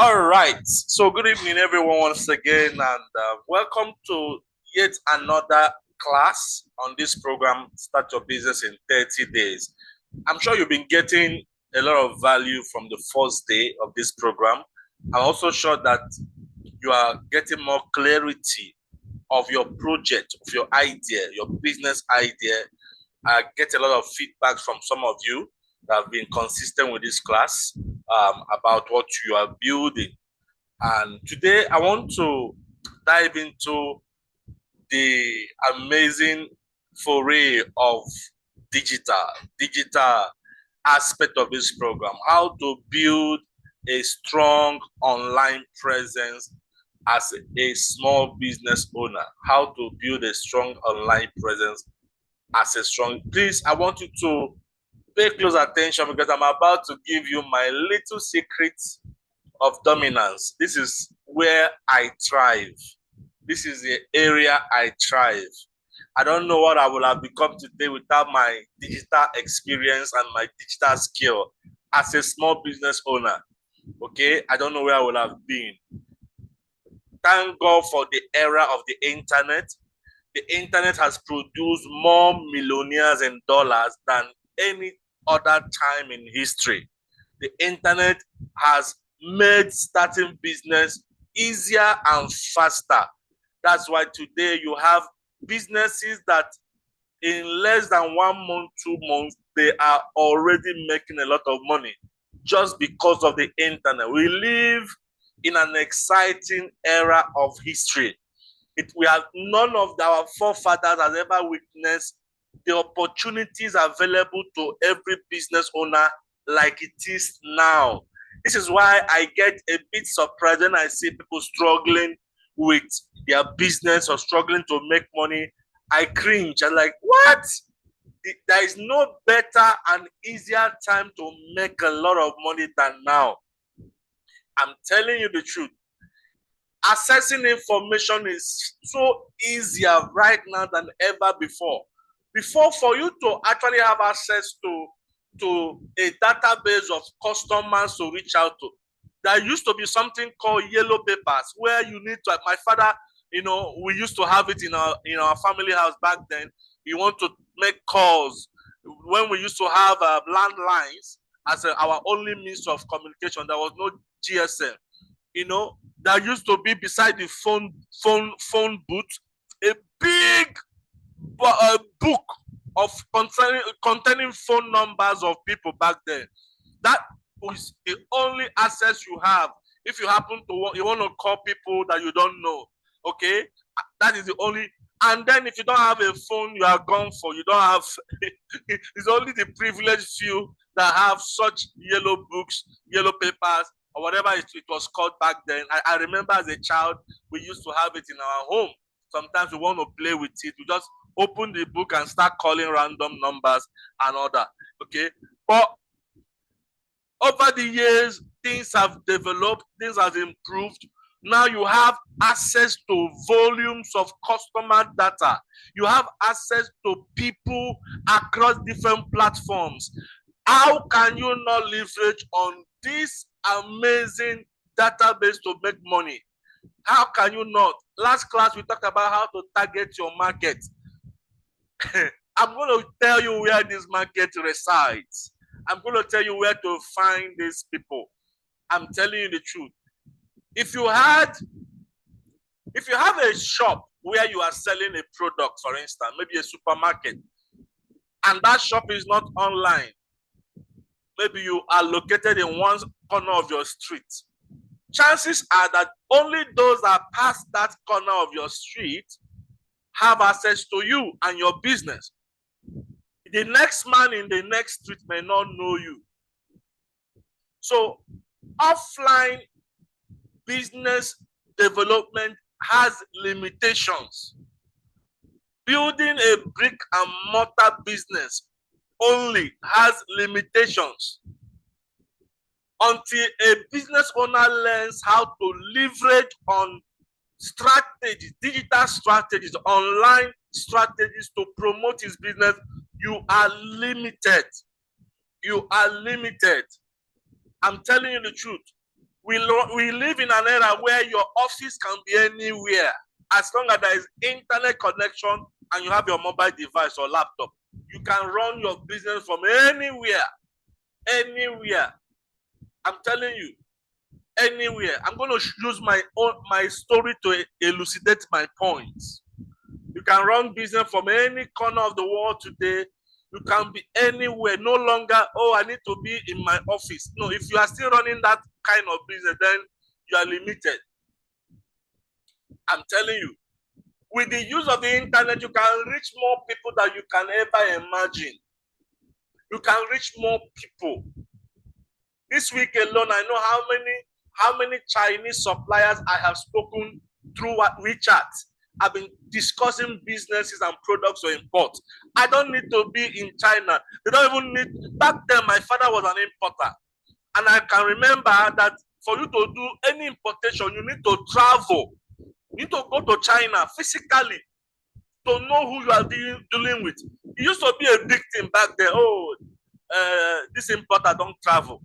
All right. So, good evening, everyone, once again, and welcome to yet another class on this program, Start Your Business in 30 Days. I'm sure you've been getting a lot of value from the first day of this program. I'm also sure that you are getting more clarity of your project, of your idea, your business idea. I get a lot of feedback from some of you that have been consistent with this class about what you are building. And today I want to dive into the amazing foray of digital aspect of this program, how to build a strong online presence as a small business owner, how to build a strong online presence as a strong. Please, I want you to pay close attention because I'm about to give you my little secrets of dominance. This is where I thrive. This is the area I thrive. I don't know what I would have become today without my digital experience and my digital skill as a small business owner. Okay, I don't know where I would have been. Thank God for the era of the internet. The internet has produced more millionaires in dollars than any other time in history. The internet has made starting business easier and faster. That's why today you have businesses that in less than 1 month, 2 months, they are already making a lot of money just because of the internet. We live in an exciting era of history. We have none of our forefathers has ever witnessed the opportunities available to every business owner like it is now. This is why I get a bit surprised when I see people struggling with their business or struggling to make money. I cringe. I'm like, what? There is no better and easier time to make a lot of money than now. I'm telling you the truth. Accessing information is so easier right now than ever before. Before, for you to actually have access to a database of customers to reach out to, there used to be something called yellow papers where you need to, my father, we used to have it in our family house back then. You want to make calls when we used to have landlines as our only means of communication. There was no GSM. There used to be beside the phone booth a big book of containing phone numbers of people back then. That was the only access you have if you happen to you want to call people that you don't know. Okay, that is the only. And then if you don't have a phone, you are gone for. You don't have. It's only the privileged few that have such yellow books, yellow papers, or whatever it was called back then. I remember as a child, we used to have it in our home. Sometimes we want to play with it. We just open the book and start calling random numbers and all that. Okay. But over the years, things have developed, things have improved. Now you have access to volumes of customer data. You have access to people across different platforms. How can you not leverage on this amazing database to make money? How can you not? Last class, we talked about how to target your market. I'm going to tell you where this market resides. I'm going to tell you where to find these people. I'm telling you the truth. If you have a shop where you are selling a product, for instance, maybe a supermarket, and that shop is not online, maybe you are located in one corner of your street, chances are that only those that pass that corner of your street have access to you and your business. The next man in the next street may not know you. So offline business development has limitations. Building a brick and mortar business only has limitations. Until a business owner learns how to leverage on strategies, digital strategies, online strategies to promote his business, you are limited. You are limited. I'm telling you the truth. We live in an era where your office can be anywhere. As long as there is internet connection and you have your mobile device or laptop, you can run your business from anywhere. Anywhere. I'm telling you, anywhere. I'm going to use my story to elucidate my points. You can run business from any corner of the world today. You can be anywhere. No longer, oh, I need to be in my office. No, if you are still running that kind of business, then you are limited. I'm telling you, with the use of the internet, you can reach more people than you can ever imagine. You can reach more people. This week alone, I know how many Chinese suppliers I have spoken through WeChat. I've been discussing businesses and products to import. I don't need to be in China. They don't even need. Back then, my father was an importer. And I can remember that for you to do any importation, you need to travel. You need to go to China physically to know who you are dealing with. It used to be a big thing back then. Oh, this importer don't travel.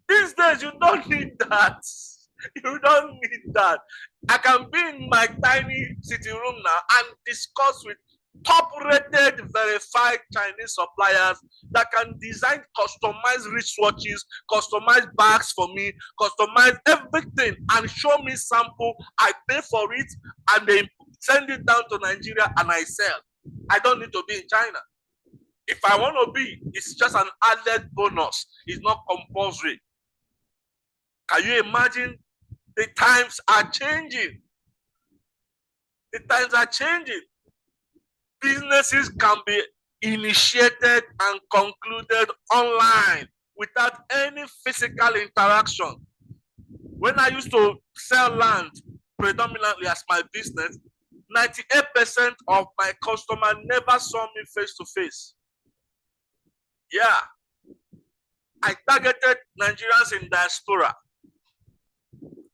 These days, you don't need that. You don't need that. I can be in my tiny sitting room now and discuss with top-rated, verified Chinese suppliers that can design customized wristwatches, customized bags for me, customize everything, and show me sample. I pay for it, and they send it down to Nigeria, and I sell. I don't need to be in China. If I want to be, it's just an added bonus. It's not compulsory. Can you imagine? The times are changing. The times are changing. Businesses can be initiated and concluded online without any physical interaction. When I used to sell land predominantly as my business, 98% of my customers never saw me face to face. Yeah. I targeted Nigerians in diaspora.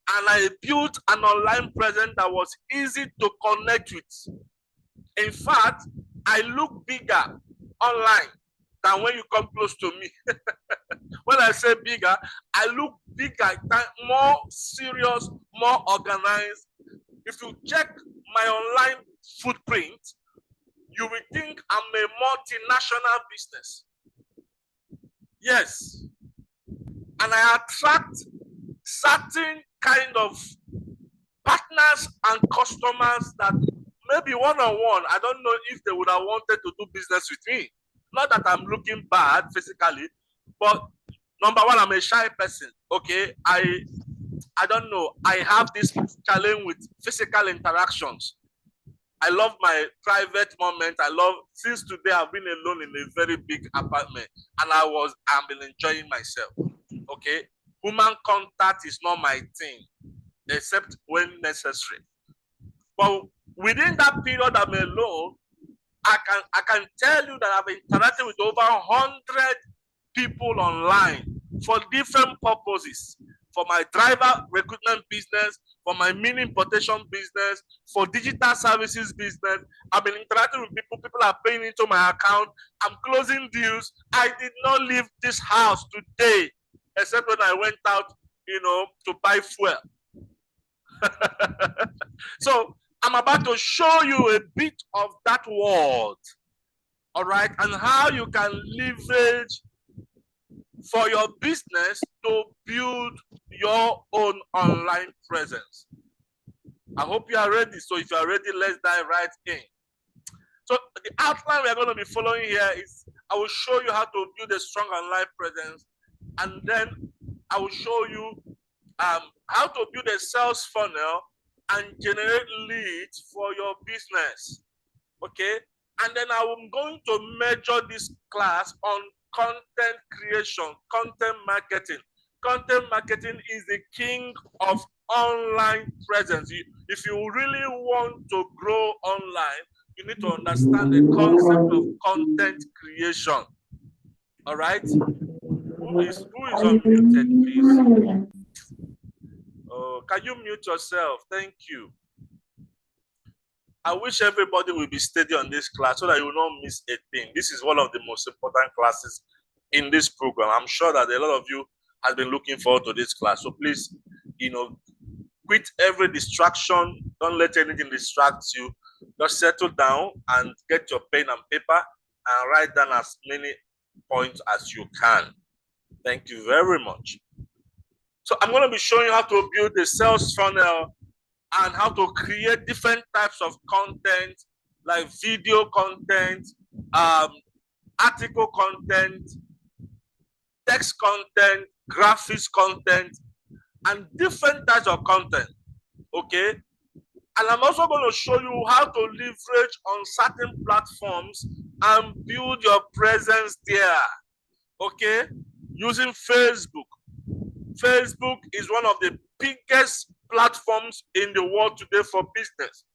And I built an online presence that was easy to connect with. In fact, I look bigger online than when you come close to me. When I say bigger, I look bigger, more serious, more organized. If you check my online footprint, you will think I'm a multinational business. Yes. And I attract certain kind of partners and customers that maybe one-on-one, I don't know if they would have wanted to do business with me. Not that I'm looking bad physically, but number one, I'm a shy person. Okay, I don't know. I have this challenge with physical interactions. I love my private moment. Since today, I've been alone in a very big apartment, and I've been enjoying myself. Okay, human contact is not my thing, except when necessary. But within that period I'm alone, I can tell you that I've interacted with over 100 people online for different purposes. For my driver recruitment business, for my mini importation business, for digital services business. I've been interacting with people. People are paying into my account. I'm closing deals. I did not leave this house today, except when I went out, to buy fuel. So I'm about to show you a bit of that world, all right, and how you can leverage for your business to build your own online presence. I hope you are ready. So if you are ready, let's dive right in. So the outline we are going to be following here is I will show you how to build a strong online presence, and then I will show you how to build a sales funnel and generate leads for your business. Okay, and then I'm going to measure this class on content creation, content marketing. Content marketing is the king of online presence. If you really want to grow online, you need to understand the concept of content creation. All right? Who is unmuted, please? Oh, can you mute yourself? Thank you. I wish everybody will be steady on this class so that you will not miss a thing. This is one of the most important classes in this program. I'm sure that a lot of you have been looking forward to this class. So please quit every distraction. Don't let anything distract you. Just settle down and get your pen and paper and write down as many points as you can. Thank you very much. So I'm going to be showing you how to build a sales funnel and how to create different types of content, like video content, article content, text content, graphics content, and different types of content. Okay? And I'm also going to show you how to leverage on certain platforms and build your presence there. Okay? Using Facebook. Facebook is one of the biggest platforms in the world today for business,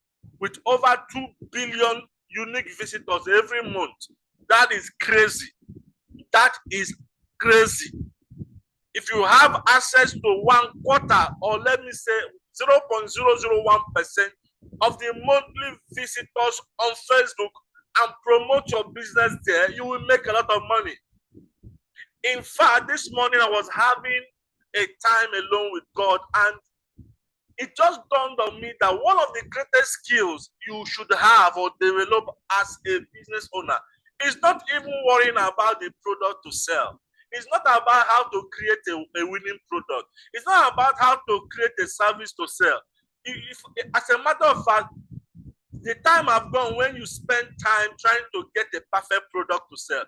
with over 2 billion unique visitors every month. That is crazy. That is crazy. If you have access to 1/4, or let me say 0.001% of the monthly visitors on Facebook and promote your business there, you will make a lot of money. In fact, this morning I was having a time alone with God, and it just dawned on me that one of the greatest skills you should have or develop as a business owner is not even worrying about the product to sell. It's not about how to create a winning product. It's not about how to create a service to sell. As a matter of fact, the time I've gone when you spend time trying to get a perfect product to sell.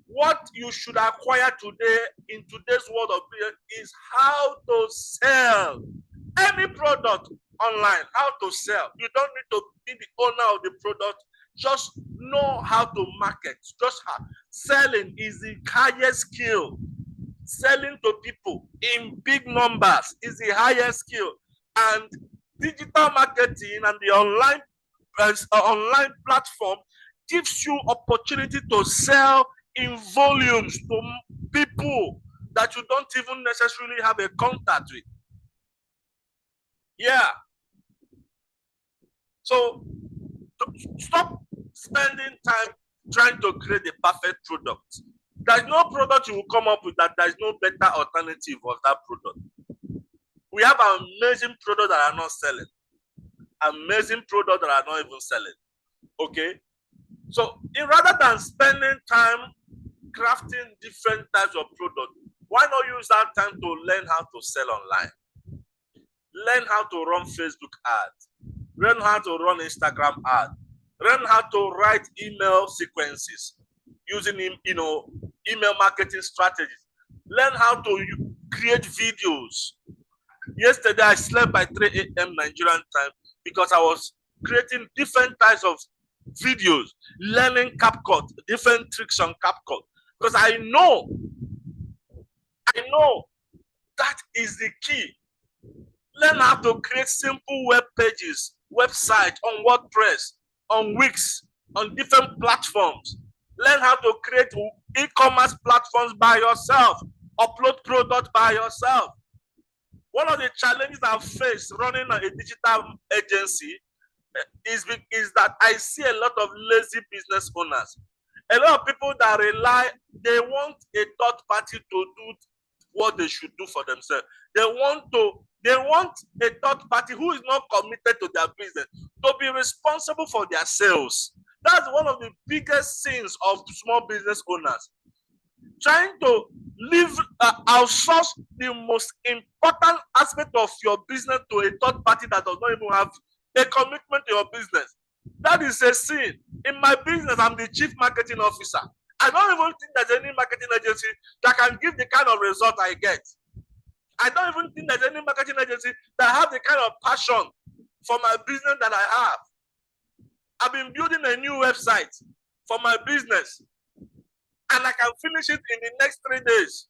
What you should acquire today in today's world of business is how to sell any product online, how to sell. You don't need to be the owner of the product. Just know how to market. Just selling is the highest skill. Selling to people in big numbers is the highest skill. And digital marketing and the online platform gives you opportunity to sell in volumes to people that you don't even necessarily have a contact with. Yeah. So stop spending time trying to create the perfect product. There's no product you will come up with that there is no better alternative of that product. We have amazing products that are not selling. Amazing products that are not even selling. Okay? So rather than spending time crafting different types of products, why not use that time to learn how to sell online? Learn how to run Facebook ads. Learn how to run Instagram ads. Learn how to write email sequences using email marketing strategies. Learn how to create videos. Yesterday I slept by 3 a.m. Nigerian time because I was creating different types of videos, learning CapCut, different tricks on CapCut. Because I know that is the key. Learn how to create simple web pages, website on WordPress, on Wix, on different platforms. Learn how to create e-commerce platforms by yourself, upload products by yourself. One of the challenges I've faced running a digital agency is that I see a lot of lazy business owners. A lot of people that they want a third party to do what they should do for themselves. They want a third party who is not committed to their business to be responsible for their sales. That's one of the biggest sins of small business owners. Trying to outsource the most important aspect of your business to a third party that does not even have a commitment to your business. That is a sin. In my business, I'm the chief marketing officer. I don't even think there's any marketing agency that can give the kind of result I get. I don't even think there's any marketing agency that have the kind of passion for my business that I have. I've been building a new website for my business, and I can finish it in the next 3 days.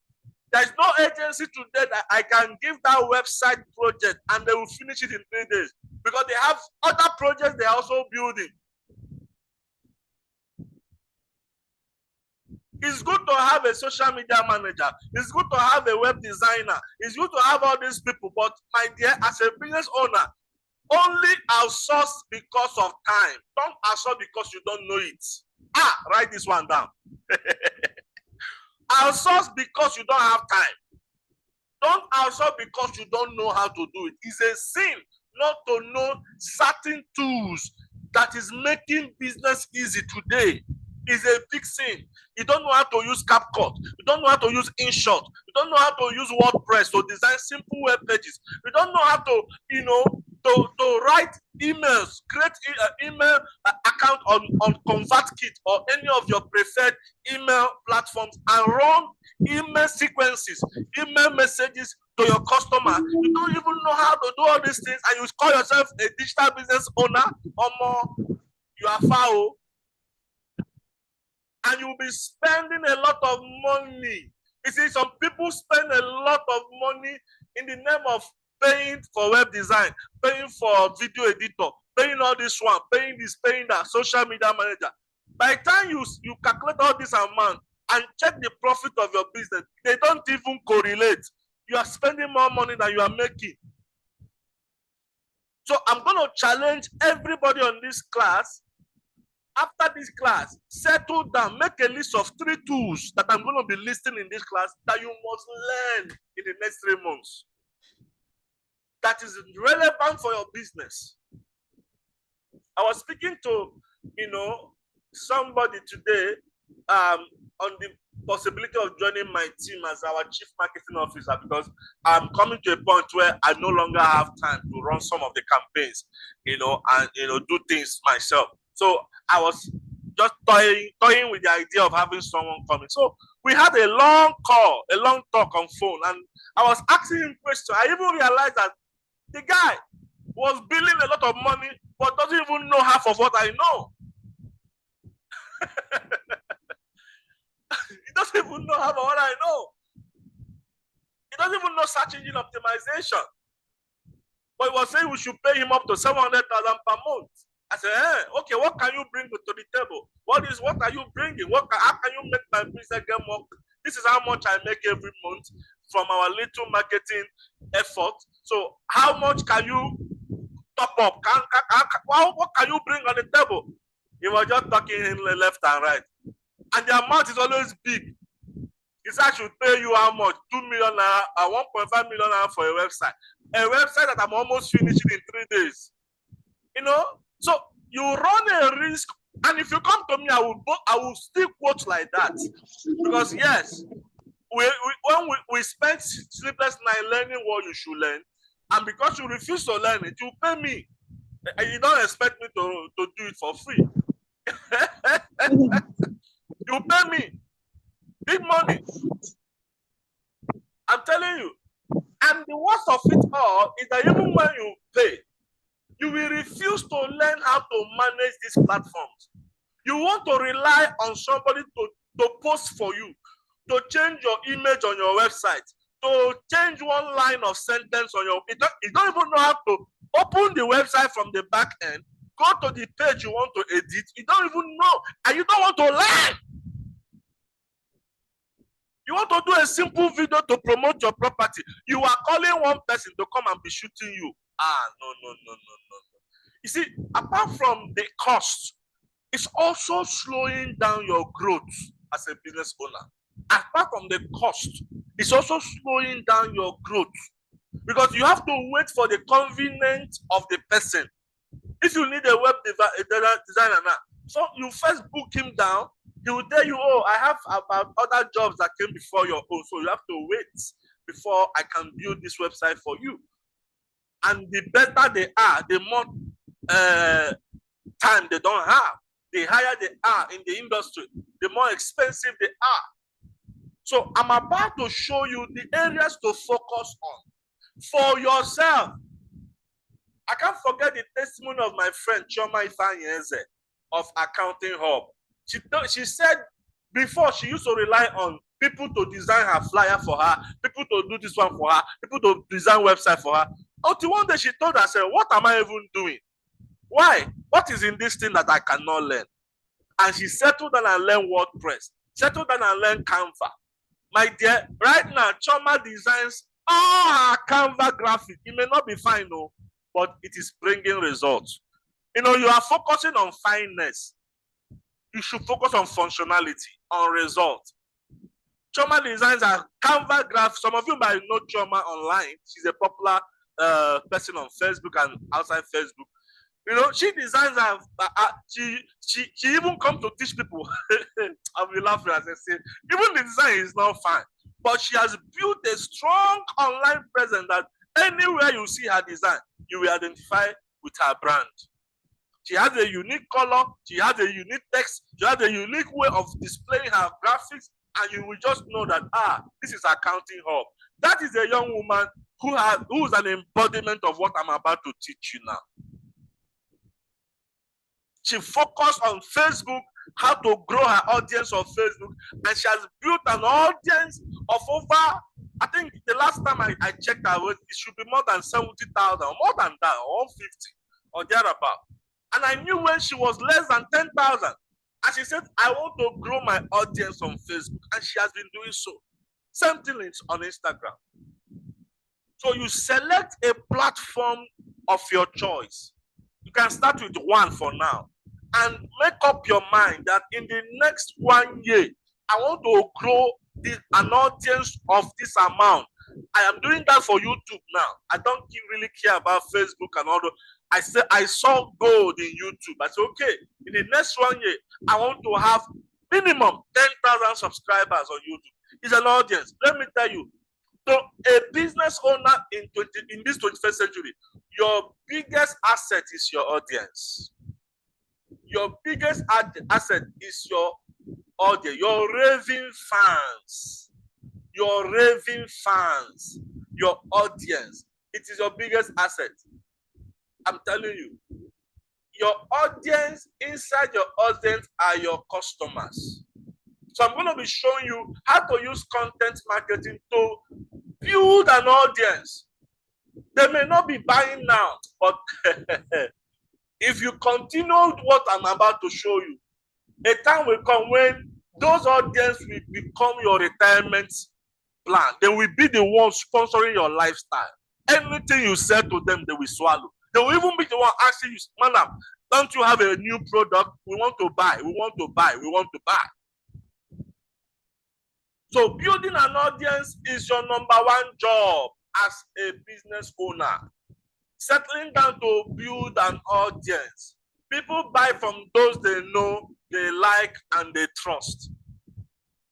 There's no agency today that I can give that website project and they will finish it in 3 days, because they have other projects they're also building. It's good to have a social media manager. It's good to have a web designer. It's good to have all these people. But my dear, as a business owner, only outsource because of time. Don't outsource because you don't know it. Write this one down. Outsource because you don't have time. Don't also because you don't know how to do it. It's a sin not to know certain tools that is making business easy today. Is a big sin. You don't know how to use CapCut. You don't know how to use InShot. You don't know how to use WordPress to design simple web pages. You don't know how to, to write emails, create email account on ConvertKit or any of your preferred email platforms and run email sequences, email messages to your customer. You don't even know how to do all these things, and you call yourself a digital business owner, or more, you are foul. And you'll be spending a lot of money. You see, some people spend a lot of money in the name of paying for web design, paying for video editor, paying all this one, paying this, paying that, social media manager. By the time you calculate all this amount and check the profit of your business, they don't even correlate. You are spending more money than you are making. So I'm going to challenge everybody on this class. After this class, settle down, make a list of 3 tools that I'm going to be listing in this class that you must learn in the next 3 months. That is relevant for your business. I was speaking to, somebody today on the possibility of joining my team as our chief marketing officer, because I'm coming to a point where I no longer have time to run some of the campaigns, and do things myself. So I was just toying with the idea of having someone coming. So we had a long call, a long talk on phone, and I was asking him questions. I even realized that the guy was billing a lot of money, but doesn't even know half of what I know. He doesn't even know half of what I know. He doesn't even know search engine optimization. But he was saying we should pay him up to 700,000 per month. I said, okay, what can you bring to the table? What are you bringing? How can you make my business get more? This is how much I make every month from our little marketing effort. So how much can you top up? What can you bring on the table? He was just talking in the left and right. And the amount is always big. He said I should pay you how much? 2 million naira, 1.5 million naira for a website. A website that I'm almost finishing in 3 days. So you run a risk, and if you come to me, I will still quote like that, because yes, when we spend sleepless night learning what you should learn, and because you refuse to learn it, you pay me, and you don't expect me to do it for free. You pay me big money. I'm telling you. And the worst of it all is that even when you pay, you will refuse to learn how to manage these platforms. You want to rely on somebody to post for you, to change your image on your website, to change one line of sentence on your. You don't even know how to open the website from the back end, go to the page you want to edit. You don't even know, and you don't want to learn. You want to do a simple video to promote your property. You are calling one person to come and be shooting you. No. You see, apart from the cost, it's also slowing down your growth as a business owner. Apart from the cost, it's also slowing down your growth, because you have to wait for the convenience of the person. If you need a web designer now, so you first book him down. He will tell you, I have about other jobs that came before your own, so you have to wait before I can build this website for you. And the better they are, the more time they don't have. The higher they are in the industry, the more expensive they are. So I'm about to show you the areas to focus on for yourself. I can't forget the testimony of my friend Chioma Ifanyeze of Accounting Hub. She said before she used to rely on people to design her flyer for her, people to do this one for her, people to design website for her. Until one day she told herself, what am I even doing? Why? What is in this thing that I cannot learn? And she settled down and learned WordPress, settled down and learned Canva. My dear, right now, Chioma designs all her Canva graphic. It may not be fine, no, but it is bringing results. You are focusing on fineness. You should focus on functionality, on results. Choma designs are Canva graphics. Some of you might know Choma online. She's a popular person on Facebook and outside Facebook. You know, she designs she even come to teach people. I'll be laughing as I say, even the design is not fine, but she has built a strong online presence that anywhere you see her design, you will identify with her brand. She has a unique color, she has a unique text, she has a unique way of displaying her graphics, and you will just know that this is Accounting Hub. That is a young woman who is an embodiment of what I'm about to teach you now. She focused on Facebook, how to grow her audience on Facebook, and she has built an audience of over, I think the last time I checked her, it should be more than 70,000, more than that, or 150, or thereabout. And I knew when she was less than 10,000. And she said, I want to grow my audience on Facebook. And she has been doing so. Same thing on Instagram. So you select a platform of your choice. You can start with one for now. And make up your mind that in the next 1 year, I want to grow an audience of this amount. I am doing that for YouTube now. I don't really care about Facebook and all that. I saw gold in YouTube. I said, okay, in the next 1 year, I want to have minimum 10,000 subscribers on YouTube. It's an audience. Let me tell you, so a business owner in this 21st century, your biggest asset is your audience. Your biggest asset is your audience, your raving fans. Your raving fans, your audience. It is your biggest asset. I'm telling you, your audience, inside your audience are your customers. So I'm going to be showing you how to use content marketing to build an audience. They may not be buying now, but if you continue what I'm about to show you, a time will come when those audience will become your retirement plan. They will be the ones sponsoring your lifestyle. Anything you say to them, they will swallow. They will even be the one asking you, madam, don't you have a new product? We want to buy, we want to buy, we want to buy. So building an audience is your number one job as a business owner. Settling down to build an audience. People buy from those they know, they like, and they trust.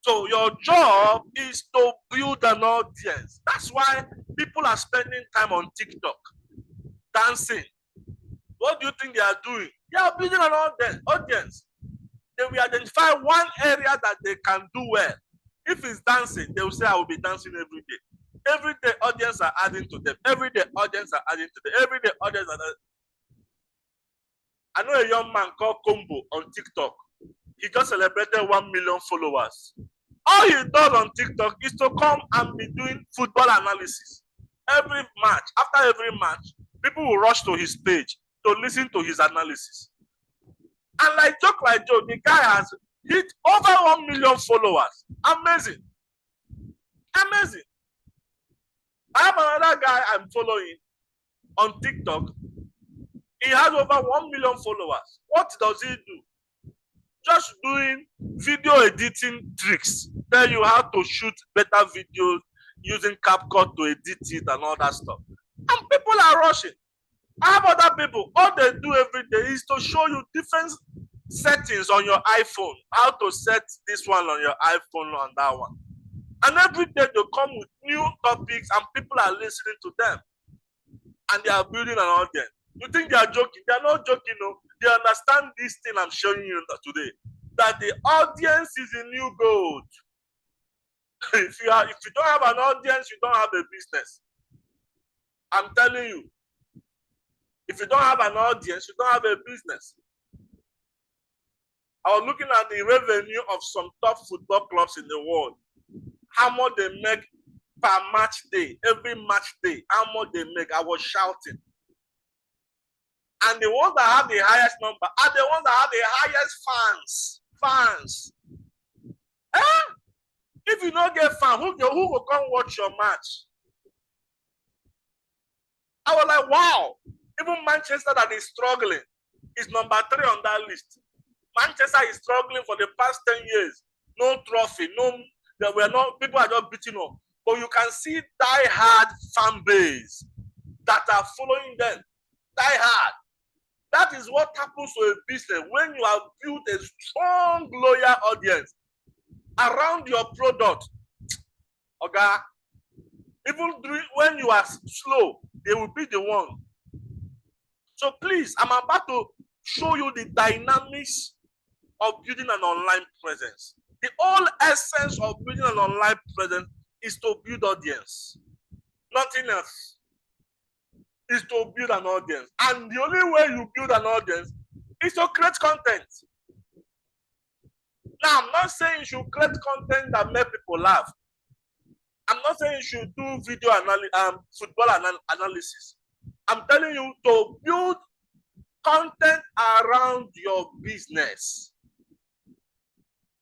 So your job is to build an audience. That's why people are spending time on TikTok, dancing. What do you think they are doing? They are building an audience. They will identify one area that they can do well. If it's dancing, they will say, I will be dancing every day. Every day, audience are adding to them. Every day, audience are adding to them. Every day, audience are adding. I know a young man called Combo on TikTok. He just celebrated 1 million followers. All he does on TikTok is to come and be doing football analysis. Every match, after every match, people will rush to his page to listen to his analysis. And like joke, the guy has hit over 1 million followers. Amazing. Amazing. I have another guy I'm following on TikTok. He has over 1 million followers. What does he do? Just doing video editing tricks. Tell you how to shoot better videos using CapCut to edit it and all that stuff. And people are rushing. I have other people. All they do every day is to show you different settings on your iPhone. How to set this one on your iPhone and that one. And every day they come with new topics and people are listening to them. And they are building an audience. You think they are joking? They are not joking, no. They understand this thing I'm showing you today. That the audience is the new gold. If you don't have an audience, you don't have a business. I'm telling you. If you don't have an audience, you don't have a business. I was looking at the revenue of some top football clubs in the world. How much they make per match day, every match day, how much they make. I was shouting. And the ones that have the highest number are the ones that have the highest fans. Eh? If you don't get fans, who will come watch your match? I was like, wow. Even Manchester that is struggling is number 3 on that list. Manchester is struggling for the past 10 years. No trophy, no that we're not, people are just beating up. But you can see die-hard fan base that are following them. Die-hard. That is what happens to a business when you have built a strong, loyal audience around your product. Okay? Even when you are slow, they will be the one. So please, I'm about to show you the dynamics of building an online presence. The whole essence of building an online presence is to build audience. Nothing else. Is to build an audience. And the only way you build an audience is to create content. Now, I'm not saying you should create content that make people laugh. I'm not saying you should do video football analysis. I'm telling you to build content around your business.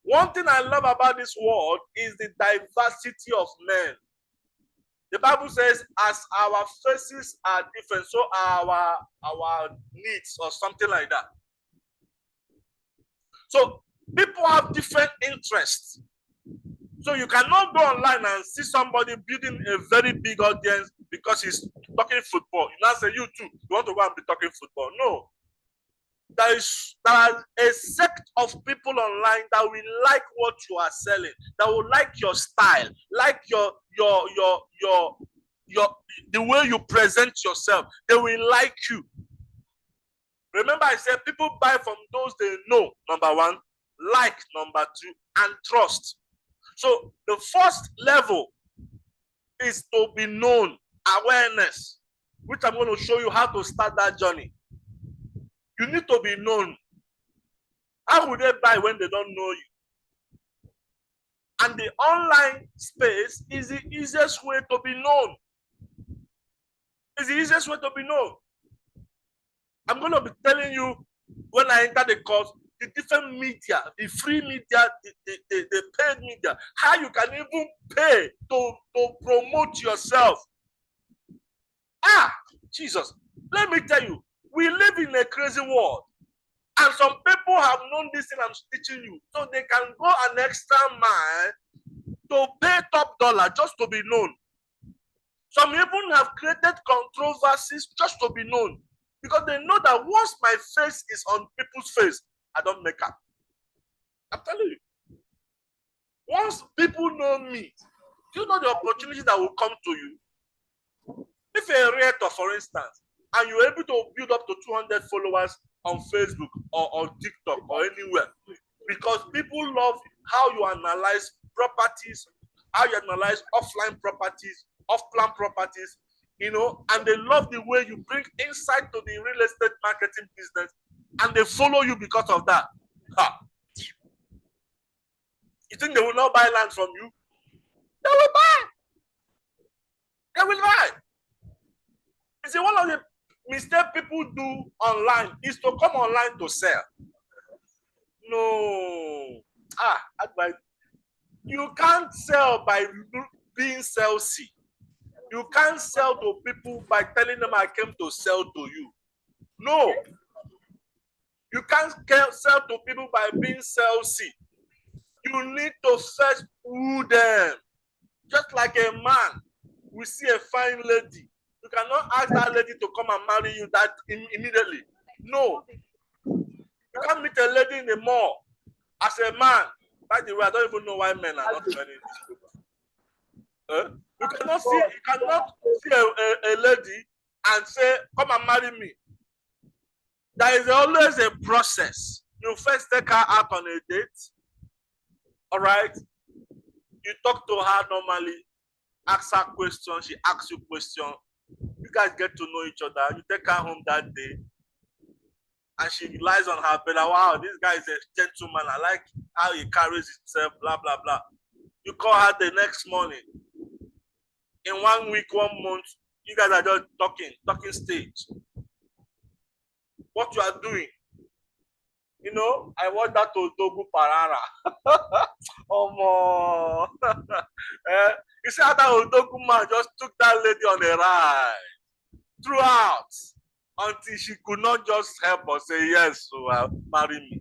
One thing I love about this world is the diversity of men. The Bible says, as our faces are different, so are our needs, or something like that. So people have different interests. So you cannot go online and see somebody building a very big audience because he's talking football. You now say, you too, you want to go and be talking football. No. There is a sect of people online that will like what you are selling, that will like your style, like the way you present yourself. They will like you. Remember, I said people buy from those they know, number one, like, number two, and trust. So the first level is to be known, awareness, which I'm going to show you how to start that journey. You need to be known. How would they buy when they don't know you? And the online space is the easiest way to be known. It's the easiest way to be known. I'm going to be telling you when I enter the course, the different media, the free media, the paid media, how you can even pay to promote yourself. Jesus, let me tell you, we live in a crazy world. And some people have known this thing I'm teaching you. So they can go an extra mile to pay top dollar just to be known. Some even have created controversies just to be known. Because they know that once my face is on people's face, I don't make up. I'm telling you. Once people know me, do you know the opportunity that will come to you? If a realtor, for instance, and you're able to build up to 200 followers on Facebook or TikTok or anywhere, because people love how you analyze properties, how you analyze offline properties, off-plan properties, you know, and they love the way you bring insight to the real estate marketing business, and they follow you because of that. You think they will not buy land from you? They will buy. They will buy. You see, one of the mistakes people do online is to come online to sell. No. Advice. You can't sell by being salesy. You can't sell to people by telling them I came to sell to you. No. You can't sell to people by being salesy. You need to first woo them. Just like a man, we see a fine lady. You cannot ask that lady to come and marry you that immediately. No. You can't meet a lady in the mall as a man. By the way, I don't even know why men are not joining this. You cannot see a lady and say, come and marry me. There is always a process. You first take her out on a date. All right? You talk to her normally, ask her questions, she asks you questions. You guys get to know each other. You take her home that day, and she lies on her bed. Wow, this guy is a gentleman. I like how he carries himself, blah, blah, blah. You call her the next morning. In 1 week, 1 month, you guys are just talking stage. What you are doing. You know, I watched that Odogu Parara. Oh, you see how that Odogu man just took that lady on a ride throughout until she could not just help but say yes, so marry me.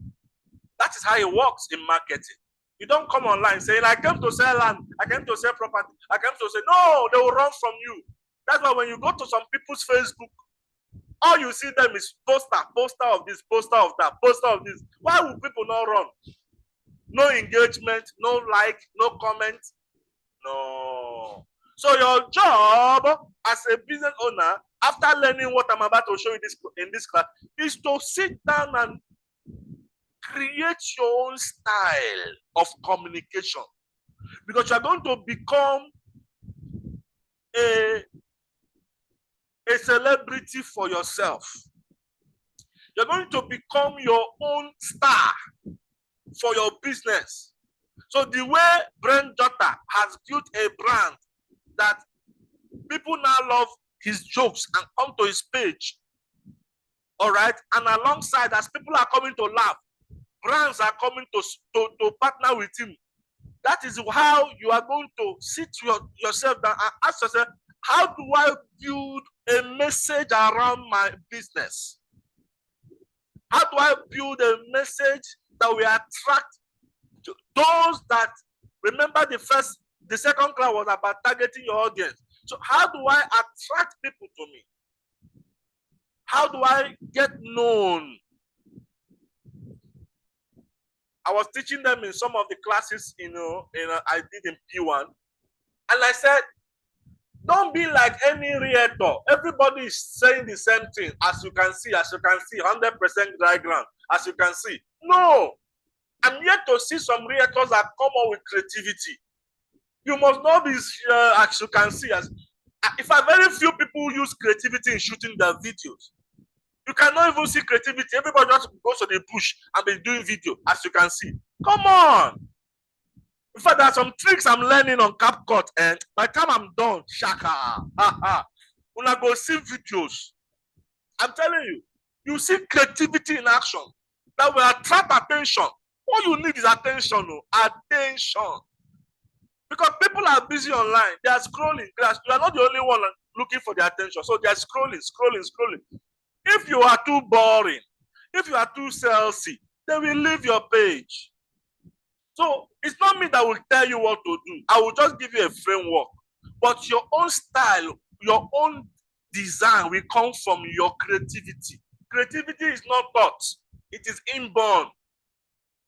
That is how it works in marketing. You don't come online saying, I came to sell land, I came to sell property, I came to say, no, they will run from you. That's why when you go to some people's Facebook, all you see them is poster of this, poster of that, poster of this. Why would people not run? No engagement, no like, no comment. No. So your job as a business owner, after learning what I'm about to show you in this class, is to sit down and create your own style of communication. Because you're going to become a celebrity for yourself. You're going to become your own star for your business. So the way Brent Jota has built a brand that people now love his jokes and come to his page. All right. And alongside, as people are coming to laugh, brands are coming to partner with him. That is how you are going to sit yourself down and ask yourself, how do I build a message around my business? How do I build a message that will attract those that, remember the second class was about targeting your audience. So how do I attract people to me? How do I get known? I was teaching them in some of the classes, I did in P1. And I said, don't be like any realtor. Everybody is saying the same thing. As you can see, 100% dry ground. As you can see. No. I'm yet to see some realtors that come up with creativity. You must not be, as you can see, if very few people use creativity in shooting their videos. You cannot even see creativity. Everybody just goes to the bush and be doing video, as you can see. Come on. In fact, there are some tricks I'm learning on CapCut, and by the time I'm done, shaka. When I go see videos, I'm telling you, you see creativity in action that will attract attention. All you need is attention. Attention. Because people are busy online. They are scrolling. You are not the only one looking for their attention. So they are scrolling. If you are too boring, if you are too salesy, they will leave your page. So it's not me that will tell you what to do. I will just give you a framework. But your own style, your own design will come from your creativity. Creativity is not taught. It is inborn.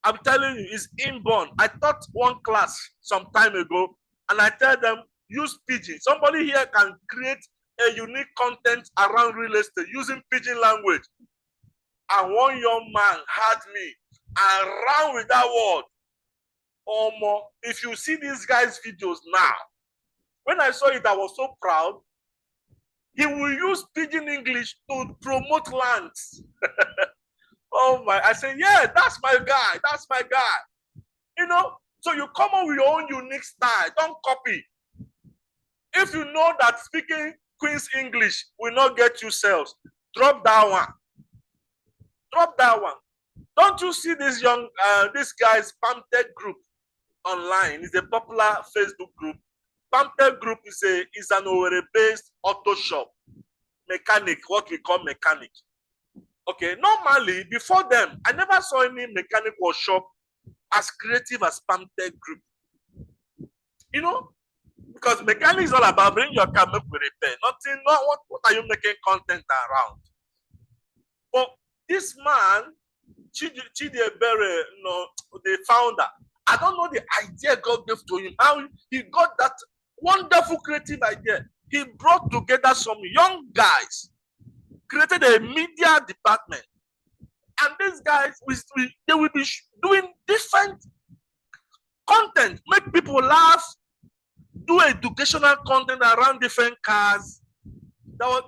I'm telling you, it's inborn. I taught one class some time ago, and I tell them, use Pidgin. Somebody here can create a unique content around real estate using Pidgin language. And one young man had me and ran with that word. If you see these guys' videos now, when I saw it, I was so proud. He will use Pidgin English to promote lands. Oh my, I say, yeah, that's my guy. So you come up with your own unique style. Don't copy. If you know that speaking Queen's English will not get you sales, drop that one. Don't you see this this guy's PAMTech group online? It's a popular Facebook group. PAMTech group is an Owerri-based auto shop. Mechanic, what we call mechanic. Okay, normally, before them, I never saw any mechanic or shop as creative as PAMTech group. Because mechanic is all about bring your car, make we repair. Nothing, what are you making content around? But this man, Chidiebere, the founder, I don't know the idea God gave to him, how he got that wonderful creative idea. He brought together some young guys, created a media department, and these guys, they will be doing different content, make people laugh, do educational content around different cars.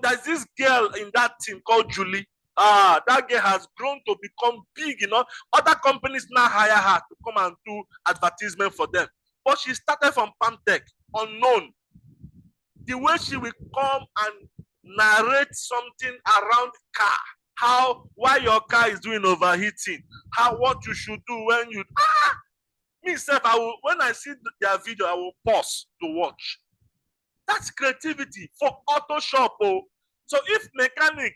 There's this girl in that team called Julie. That girl has grown to become big, Other companies now hire her to come and do advertisement for them. But she started from PAMTech, unknown. The way she will come and narrate something around the car, why your car is doing overheating, what you should do when you myself, when I see their video, I will pause to watch. That's creativity for auto shop. So if mechanic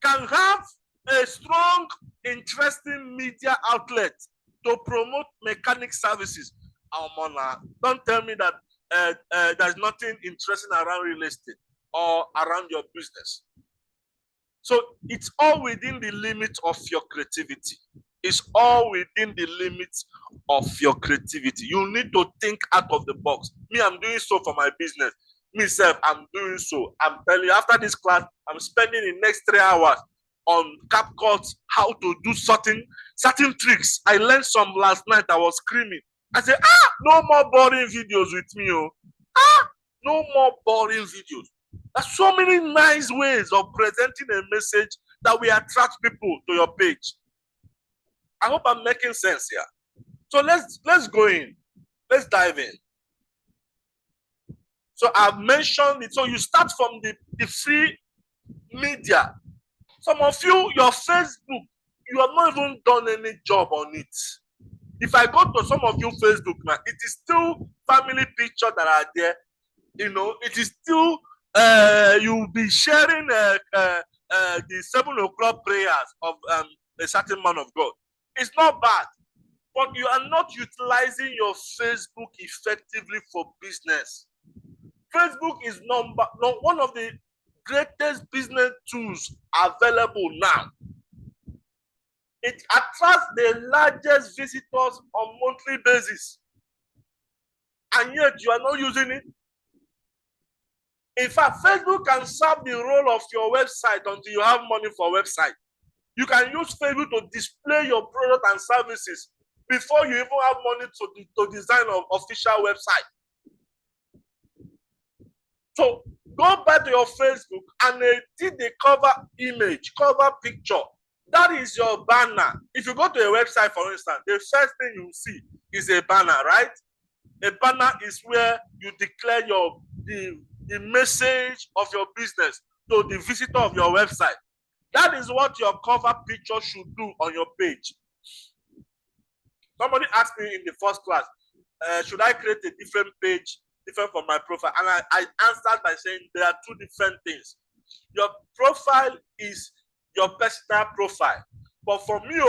can have a strong, interesting media outlet to promote mechanic services. Don't tell me that there's nothing interesting around real estate or around your business. So it's all within the limits of your creativity. It's all within the limits of your creativity. You need to think out of the box. Me, I'm doing so for my business. Myself, I'm doing so. I'm telling you, after this class, I'm spending the next 3 hours on CapCut, how to do certain tricks. I learned some last night. I was screaming. I said, no more boring videos with me. No more boring videos. There's so many nice ways of presenting a message that will attract people to your page. I hope I'm making sense here. So let's go in. Let's dive in. So I've mentioned it. So you start from the free media. Some of you, your Facebook, you have not even done any job on it. If I go to some of you Facebook now, it is still family pictures that are there. You know, it is still you'll be sharing the 7 o'clock prayers of a certain man of God. It's not bad, but you are not utilizing your Facebook effectively for business. Facebook is one of the greatest business tools available now. It attracts the largest visitors on monthly basis, and yet you are not using it. In fact, Facebook can serve the role of your website until you have money for website. You can use Facebook to display your product and services before you even have money to design an official website. So go back to your Facebook and edit the cover image, cover picture. That is your banner. If you go to a website, for instance, the first thing you see is a banner, right? A banner is where you declare the message of your business to the visitor of your website. That is what your cover picture should do on your page. Somebody asked me in the first class, should I create a different page, different from my profile? And I answered by saying there are 2 different things. Your profile is your personal profile. But for me,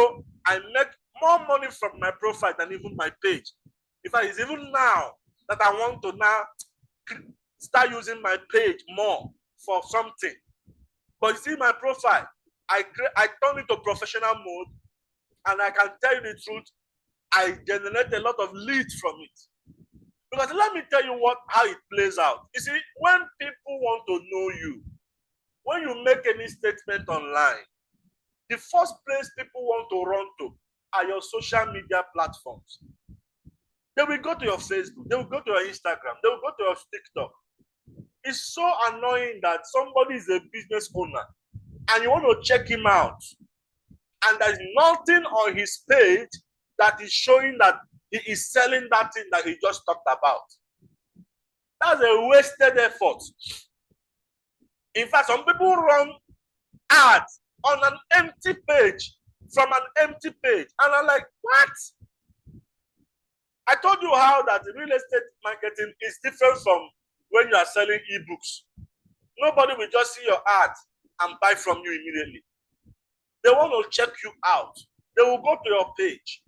I make more money from my profile than even my page. In fact, it's even now that I want to now start using my page more for something. But you see my profile, I turn it to professional mode, and I can tell you the truth, I generate a lot of leads from it. Because let me tell you how it plays out. You see, when people want to know you, when you make any statement online, the first place people want to run to are your social media platforms. They will go to your Facebook, they will go to your Instagram, they will go to your TikTok. It's so annoying that somebody is a business owner and you want to check him out, and there's nothing on his page that is showing that he is selling that thing that he just talked about. That's a wasted effort. In fact, some people run ads on an empty page, from an empty page, and I'm like, what? I told you how that real estate marketing is different from when you are selling ebooks. Nobody will just see your ad and buy from you immediately. They want to check you out. They will go to your page,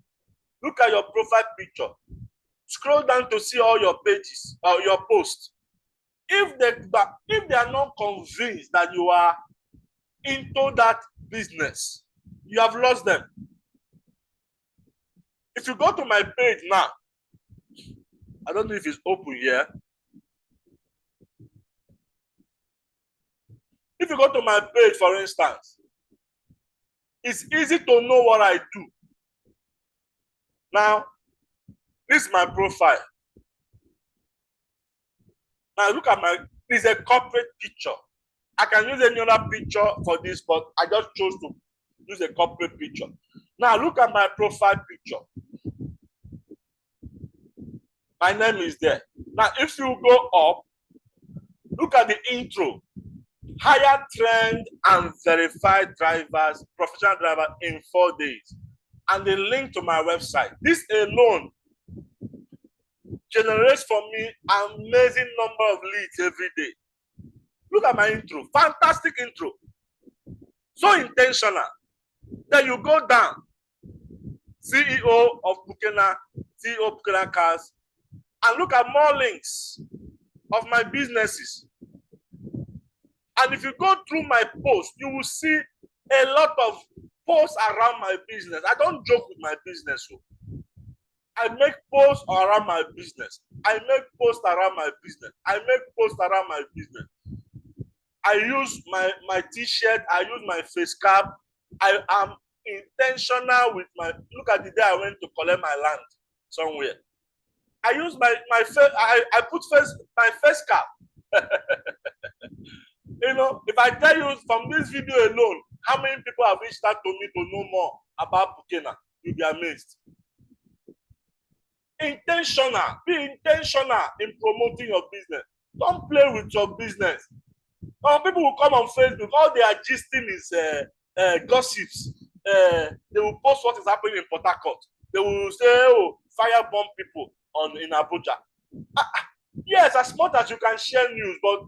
look at your profile picture, scroll down to see all your pages or your posts. If they are not convinced that you are into that business, you have lost them. If you go to my page now, I don't know if it's open here. If you go to my page, for instance, it's easy to know what I do. Now, this is my profile. Now look at this is a corporate picture. I can use any other picture for this, but I just chose to use a corporate picture. Now look at my profile picture. My name is there. Now if you go up, look at the intro. Hire trained and verified drivers, professional driver in 4 days. And the link to my website. This alone generates for me an amazing number of leads every day. Look at my intro. Fantastic intro. So intentional. Then you go down. CEO of Pukena, CEO of Pukena Cars, and look at more links of my businesses. And if you go through my posts, you will see a lot of posts around my business. I don't joke with my business. I make posts around my business. I make posts around my business. I make posts around my business. I use my t-shirt. I use my face cap. I am intentional with my, look at the day I went to collect my land somewhere. I use my face, I put my face cap. You know, if I tell you from this video alone, how many people have reached out to me to know more about Pukena, you'll be amazed. Intentional. Be intentional in promoting your business. Don't play with your business. Some people will come on Facebook, all they are gisting is gossips. They will post what is happening in Port Harcourt. They will say, oh, firebomb people in Abuja. Yes, as much as you can share news, but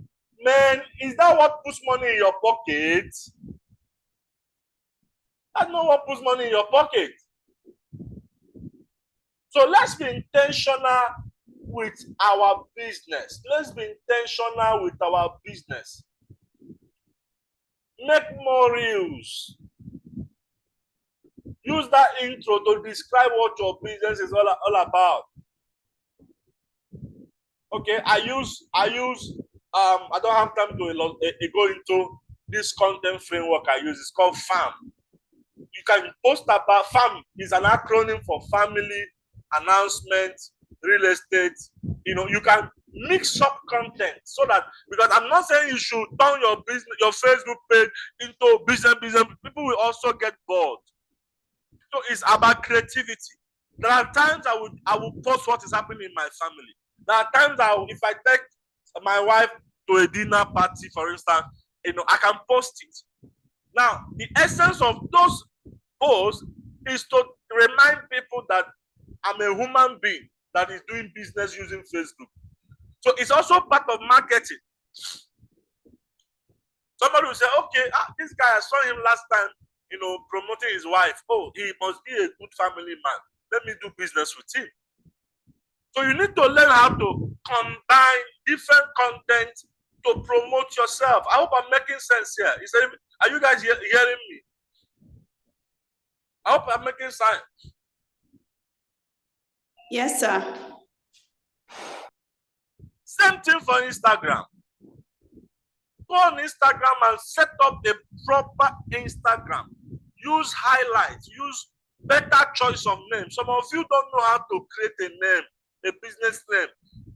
man, is that what puts money in your pocket? That's not what puts money in your pocket. So let's be intentional with our business. Let's be intentional with our business. Make more reels. Use that intro to describe what your business is all about. Okay, I don't have time to go into this content framework I use. It's called FAM. You can post about FAM. Is an acronym for family, announcement, real estate. You know, you can mix up content so that, because I'm not saying you should turn your business, your Facebook page into business. People will also get bored. So it's about creativity. There are times I will post what is happening in my family. There are times if I take my wife to a dinner party, for instance, you know, I can post it. Now, the essence of those posts is to remind people that I'm a human being that is doing business using Facebook. So it's also part of marketing. Somebody will say, okay, this guy, I saw him last time, you know, promoting his wife. Oh, he must be a good family man. Let me do business with him. So you need to learn how to combine different content to promote yourself. I hope I'm making sense here. Are you guys hearing me? I hope I'm making sense. Yes, sir. Same thing for Instagram. Go on Instagram and set up a proper Instagram. Use highlights. Use better choice of names. Some of you don't know how to create a name, a business name.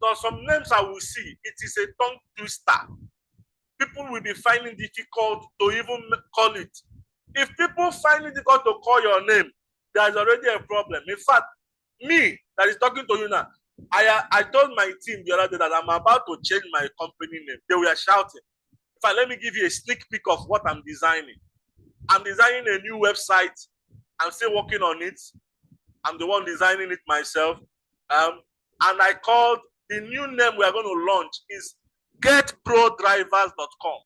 So some names I will see, it is a tongue twister. People will be finding it difficult to even call it. If people find it difficult to call your name, there is already a problem. In fact, me that is talking to you now, I told my team the other day that I'm about to change my company name. They were shouting. In fact, let me give you a sneak peek of what I'm designing. I'm designing a new website. I'm still working on it. I'm the one designing it myself. And I called the new name we are going to launch is getprodrivers.com,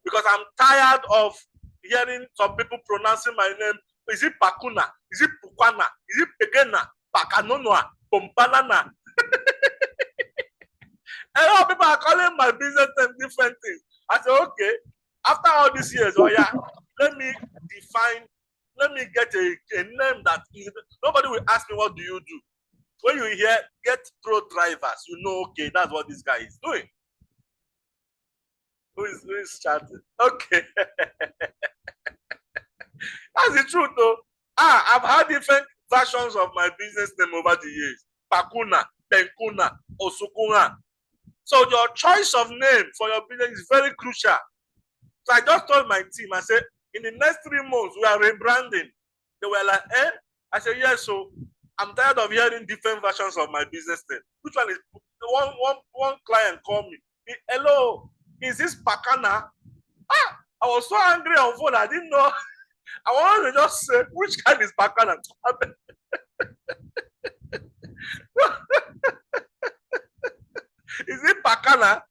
because I'm tired of hearing some people pronouncing my name. Is it Pakuna? Is it Pukwana? Is it Pegena? Pakanonoa? Pompanana? A lot of people are calling my business name different things. I said, okay, after all these years, oh yeah, let me get a name that nobody will ask me, what do you do? When you hear Get Pro Drivers, you know, okay, that's what this guy is doing. Who is chatting? Okay. That's the truth, though. I've had different versions of my business name over the years. Pakuna, Penkuna, Osukuna. So your choice of name for your business is very crucial. So I just told my team, I said, in the next 3 months, we are rebranding. They were like, eh? I said, yes, so I'm tired of hearing different versions of my business name. Which one is one client called me? Hello, is this Pakana? I was so angry on phone, I didn't know. I wanted to just say, which kind is Pakana? Is it Pakana?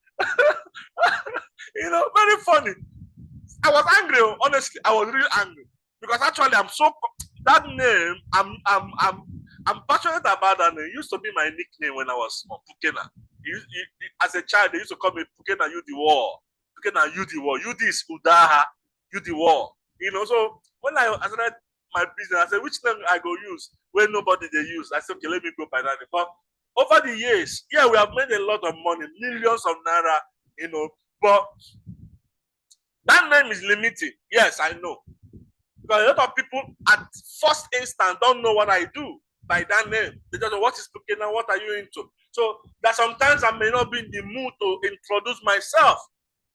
You know, very funny. I was angry, honestly. I was really angry. Because actually, that name, I'm passionate about that name. It used to be my nickname when I was small, Pukena. As a child, they used to call me Pukena, you the war. Pukena, you the war. You this Udaha, you the war. You know, so when I started my business, I said, which name I go use when nobody they use? I said, okay, let me go by that name. But over the years, yeah, we have made a lot of money, millions of naira, you know, but that name is limiting. Yes, I know. Because a lot of people at first instant don't know what I do by that name. They don't know what is Pukena, what are you into? So that sometimes I may not be in the mood to introduce myself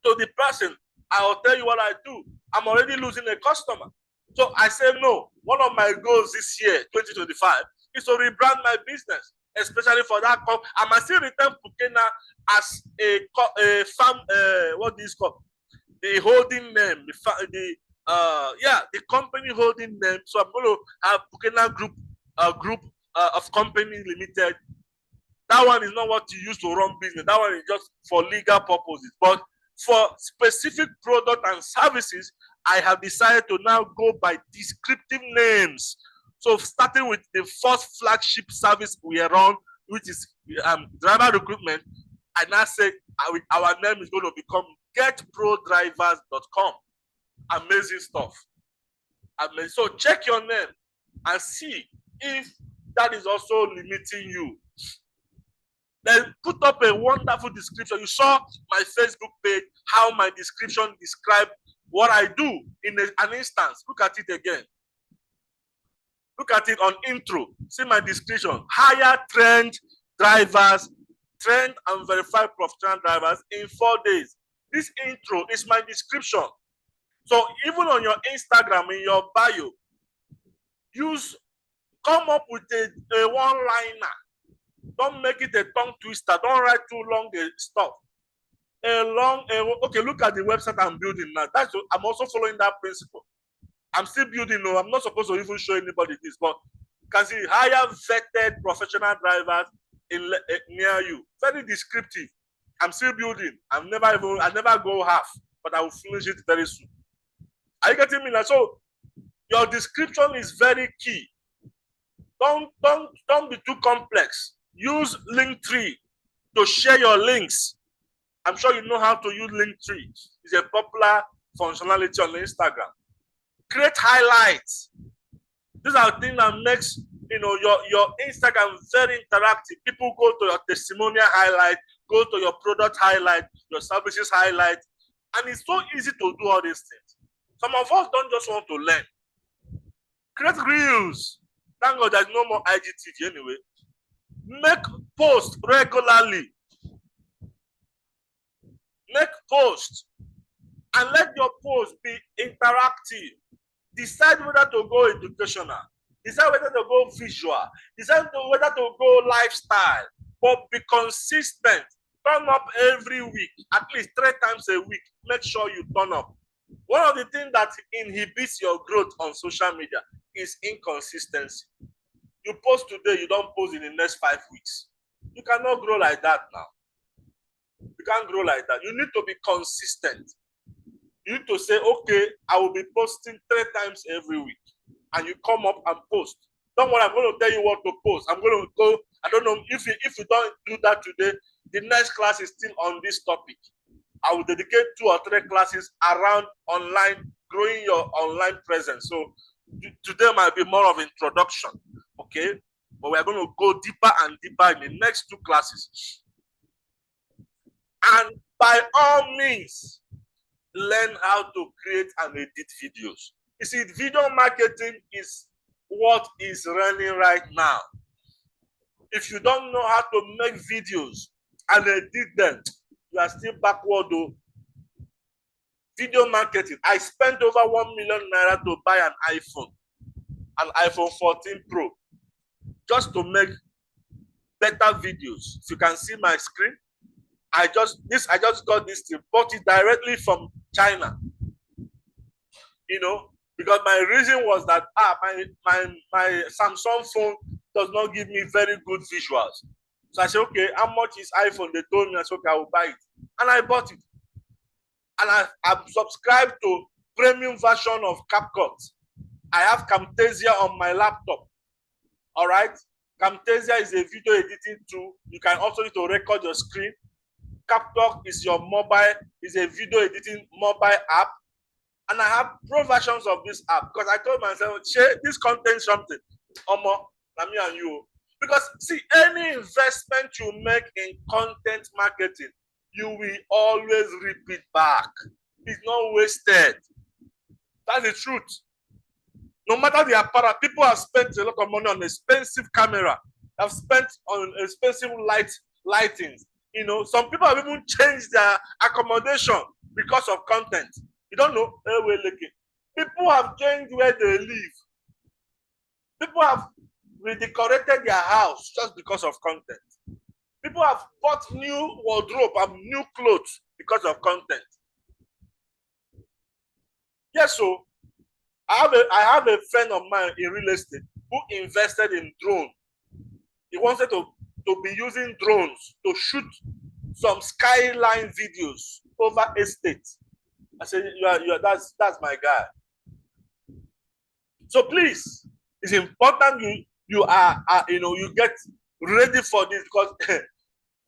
to the person. I will tell you what I do. I'm already losing a customer. So I say no. One of my goals this year, 2025, is to rebrand my business, especially for that. I must still return Pukena as a farm. What is called? The holding name, the company holding name. So I'm going to have Pukena Group of Company Limited. That one is not what you use to run business. That one is just for legal purposes. But for specific product and services, I have decided to now go by descriptive names. So starting with the first flagship service we are on, which is driver recruitment, I now say our name is going to become getprodrivers.com. Amazing stuff. Amazing. So check your name and see if that is also limiting you. Then put up a wonderful description. You saw my Facebook page, how my description described what I do in an instance. Look at it again. Look at it on intro. See my description. Hire trained drivers, trained and verified professional drivers in 4 days. This intro is my description. So even on your Instagram, in your bio, come up with a one-liner. Don't make it a tongue twister. Don't write too long stuff. Okay, look at the website I'm building now. I'm also following that principle. I'm still building. No, I'm not supposed to even show anybody this, but you can see hire vetted professional drivers near you. Very descriptive. I'm still building. I never go half, but I will finish it very soon. Are you getting me now? So your description is very key. Don't be too complex. Use Linktree to share your links. I'm sure you know how to use Linktree. It's a popular functionality on Instagram. Create highlights. These are things that makes your Instagram very interactive. People go to your testimonial highlight, go to your product highlight, your services highlight, and it's so easy to do all these things. Some of us don't just want to learn. Create reels. Thank God there's no more IGTV anyway. Make posts regularly. Make posts and let your post be interactive. Decide whether to go educational. Decide whether to go visual. Decide whether to go lifestyle. But be consistent. Turn up every week, at least 3 times a week. Make sure you turn up. One of the things that inhibits your growth on social media is inconsistency. You post today, you don't post in the next 5 weeks. You cannot grow like that now. You can't grow like that. You need to be consistent. You need to say, okay, I will be posting 3 times every week. And you come up and post. Don't worry, I'm going to tell you what to post. I'm going to go, I don't know, if you don't do that today, the next class is still on this topic. I will dedicate 2 or 3 classes around online, growing your online presence. So today might be more of introduction, okay? But we're going to go deeper and deeper in the next 2 classes. And by all means, learn how to create and edit videos. You see, video marketing is what is running right now. If you don't know how to make videos and edit them, you are still backward though. Video marketing. I spent over 1 million naira to buy an iPhone 14 Pro, just to make better videos. If you can see my screen, I just got this thing, bought it directly from China. Because my reason was that my Samsung phone does not give me very good visuals. So I said, okay, how much is iPhone? They told me. I said, okay, I will buy it. And I bought it. And I'm subscribed to premium version of CapCut. I have Camtasia on my laptop. All right. Camtasia is a video editing tool. You can also use to record your screen. CapTalk is your mobile, is a video editing mobile app. And I have pro versions of this app because I told myself, share this contains something. Omo, na me and you. Because see, any investment you make in content marketing, you will always repeat back. It's not wasted. That's the truth. No matter the apparel, people have spent a lot of money on expensive camera, have spent on expensive lightings. You know, some people have even changed their accommodation because of content. You don't know. People have changed where they live. People have redecorated their house just because of content. People have bought new wardrobe and new clothes because of content. Yes, so I have a friend of mine in real estate who invested in drone. He wanted to be using drones to shoot some skyline videos over estate. I said, that's my guy. So please, it's important you get ready for this because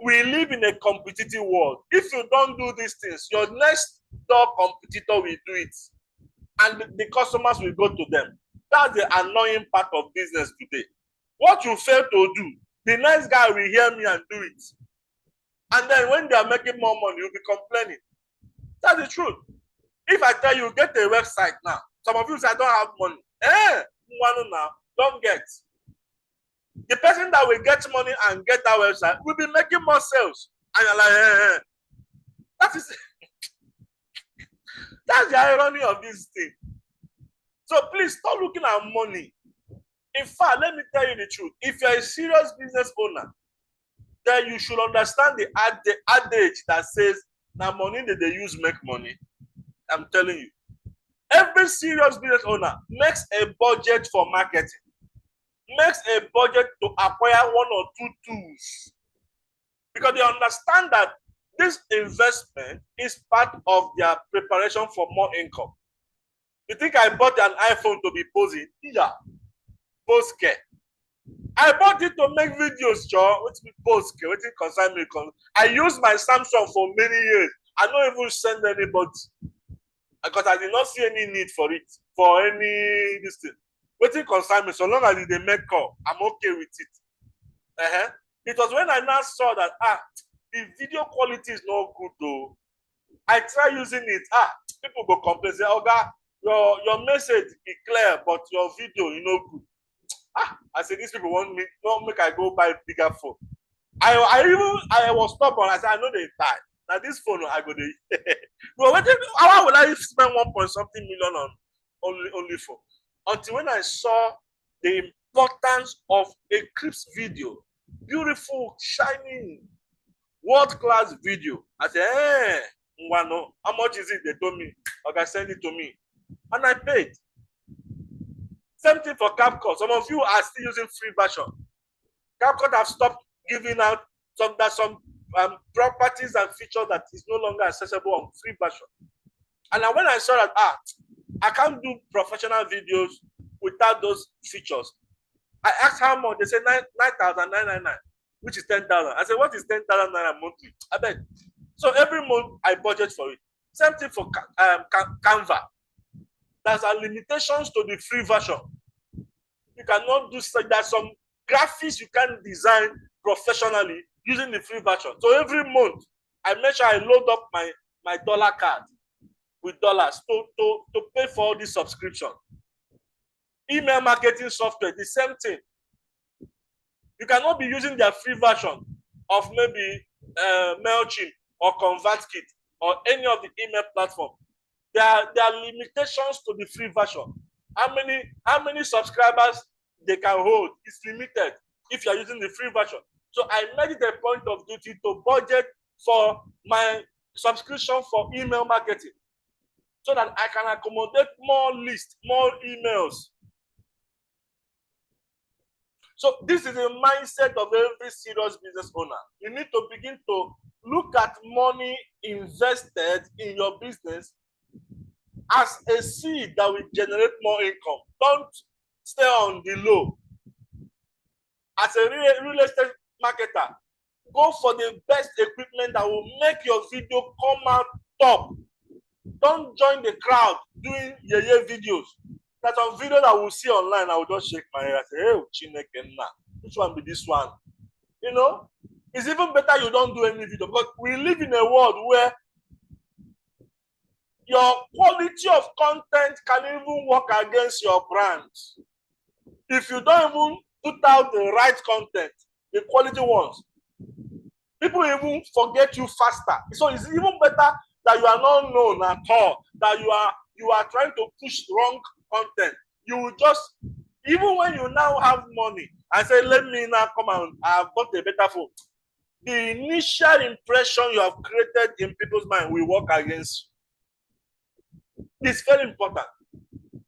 we live in a competitive world. If you don't do these things, your next door competitor will do it. And the customers will go to them. That's the annoying part of business today. What you fail to do, the next guy will hear me and do it. And then when they are making more money, you'll be complaining. That's the truth. If I tell you, get a website now, some of you say, I don't have money. Now, don't get. The person that will get money and get that website will be making more sales. And you're like, That is... That's the irony of this thing. So please stop looking at money. In fact, let me tell you the truth. If you're a serious business owner, then you should understand the adage that says, now money that they use make money. I'm telling you. Every serious business owner makes a budget for marketing, makes a budget to acquire one or two tools. Because they understand that this investment is part of their preparation for more income. You think I bought an iPhone to be posing? Yeah. Post care. I bought it to make videos, Joe. What's me post care? What's it concern me? I used my Samsung for many years. I don't even send anybody. Because I did not see any need for it. For any this thing. What's it concern me? So long as they make call, I'm okay with it. It was when I now saw that the video quality is not good though. I try using it. People go complain, say, Oga, your message is clear, but your video, good. I said, these people want me, don't make I go buy bigger phone. I was stubborn. I said, I know they die. Now this phone, I go there. How will I spend 1.something million on only phone? Until when I saw the importance of a crisp video, beautiful, shining, world-class video. I said, how much is it? They told me. Okay, send it to me. And I paid. Same thing for CapCut. Some of you are still using free version. CapCut have stopped giving out some properties and features that is no longer accessible on free version. And then when I saw that, I can't do professional videos without those features. I asked how much. They said 9,999. Which is 10,000. I said, what is 10,000 naira monthly? I bet. So every month I budget for it. Same thing for Canva. There's limitations to the free version. You cannot do such. There's some graphics you can design professionally using the free version. So every month I make sure I load up my dollar card with dollars to pay for all this subscription. Email marketing software, the same thing. You cannot be using their free version of maybe MailChimp or ConvertKit or any of the email platform. There are limitations to the free version. How many subscribers they can hold is limited if you are using the free version. So I made it a point of duty to budget for my subscription for email marketing so that I can accommodate more lists, more emails. So this is the mindset of every serious business owner. You need to begin to look at money invested in your business as a seed that will generate more income. Don't stay on the low. As a real estate marketer, go for the best equipment that will make your video come out top. Don't join the crowd doing yeye videos. That's some video that we'll see online. I will just shake my head and say, hey, Chineke, which one be this one? You know, it's even better you don't do any video, because we live in a world where your quality of content can even work against your brand. If you don't even put out the right content, the quality ones, people even forget you faster. So it's even better that you are not known at all, that you are trying to push wrong content. You will just, even when you now have money and say, let me now come and I've got a better phone, the initial impression you have created in people's mind will work against you. It's very important.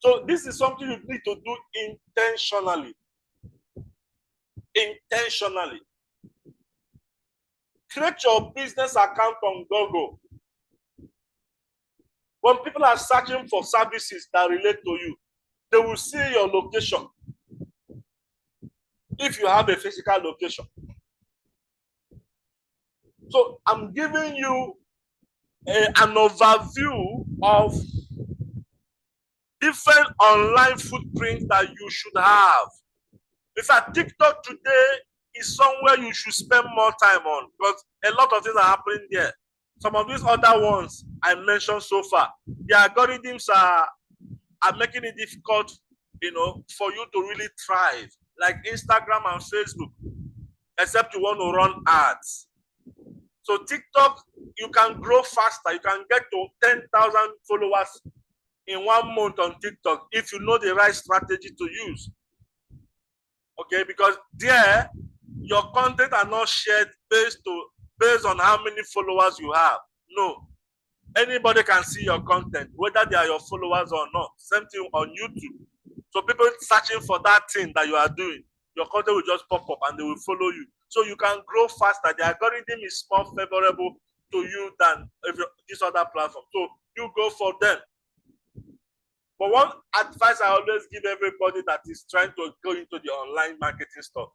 So this is something you need to do intentionally. Intentionally. Create your business account on Google. When people are searching for services that relate to you, they will see your location. If you have a physical location. So I'm giving you an overview of different online footprints that you should have. In fact, TikTok today is somewhere you should spend more time on, because a lot of things are happening there. Some of these other ones I mentioned so far, the algorithms are making it difficult, you know, for you to really thrive, like Instagram and Facebook, except you want to run ads. So TikTok, you can grow faster. You can get to 10,000 followers in 1 month on TikTok if you know the right strategy to use. Okay, because there, your content are not shared based on how many followers you have. No. Anybody can see your content, whether they are your followers or not. Same thing on YouTube. So people searching for that thing that you are doing, your content will just pop up and they will follow you. So you can grow faster. The algorithm is more favorable to you than this other platform. So you go for them. But one advice I always give everybody that is trying to go into the online marketing stuff: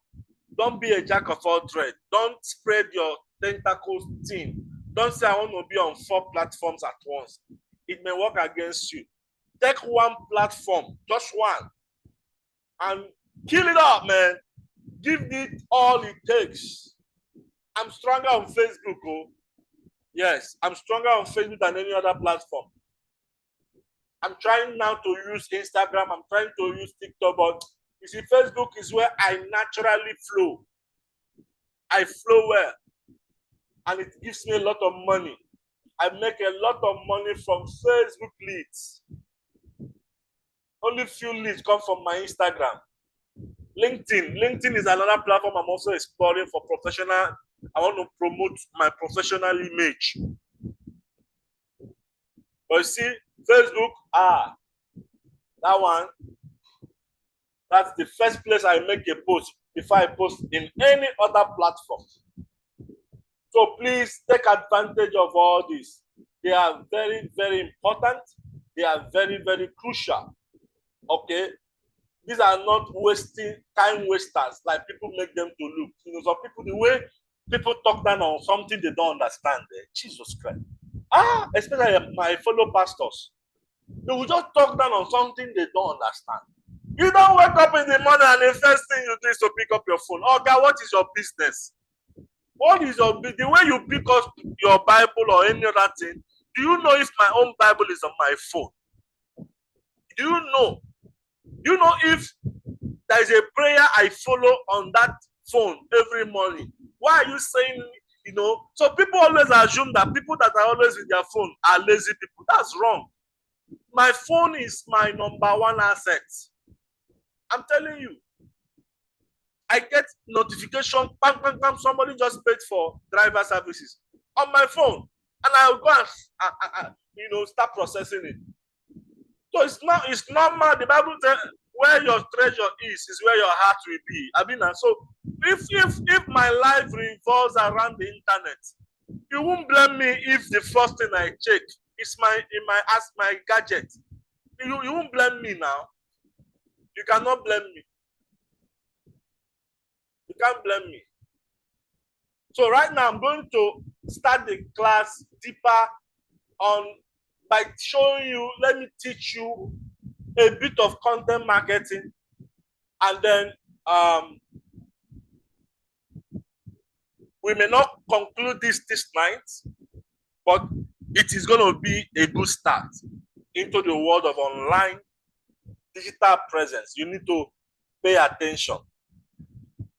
don't be a jack of all trades. Don't spread your tentacles thin. Don't say I want to be on 4 platforms at once. It may work against you. Take one platform, just one, and kill it up, man. Give it all it takes. I'm stronger on Facebook, oh. Yes, I'm stronger on Facebook than any other platform. I'm trying now to use Instagram. I'm trying to use TikTok, but you see, Facebook is where I naturally flow. I flow well, and it gives me a lot of money. I make a lot of money from Facebook leads. Only few leads come from my Instagram. LinkedIn is another platform I'm also exploring for professional. I want to promote my professional image. But you see, Facebook, that one, that's the first place I make a post before I post in any other platform. So please take advantage of all this. They are very, very important. They are very, very crucial. Okay? These are not time wasters like people make them to look. You know, some people, the way people talk down on something they don't understand. Jesus Christ. Especially my fellow pastors. They will just talk down on something they don't understand. You don't wake up in the morning and the first thing you do is to pick up your phone. Oh God, what is your business? What is the way you pick up your Bible or any other thing? Do you know if my own Bible is on my phone? Do you know? Do you know if there is a prayer I follow on that phone every morning? Why are you saying, you know? So people always assume that people that are always with their phone are lazy people. That's wrong. My phone is my #1 asset. I'm telling you. I get notification, bang, bang, bang, somebody just paid for driver services on my phone. And I'll go and start processing it. So it's normal. The Bible says where your treasure is where your heart will be. I mean, so if my life revolves around the internet, you won't blame me if the first thing I check It's my gadget. You won't blame me now. You cannot blame me. You can't blame me. So right now I'm going to start the class deeper on by showing you, let me teach you a bit of content marketing, and then we may not conclude this night, but it is going to be a good start into the world of online digital presence. You need to pay attention.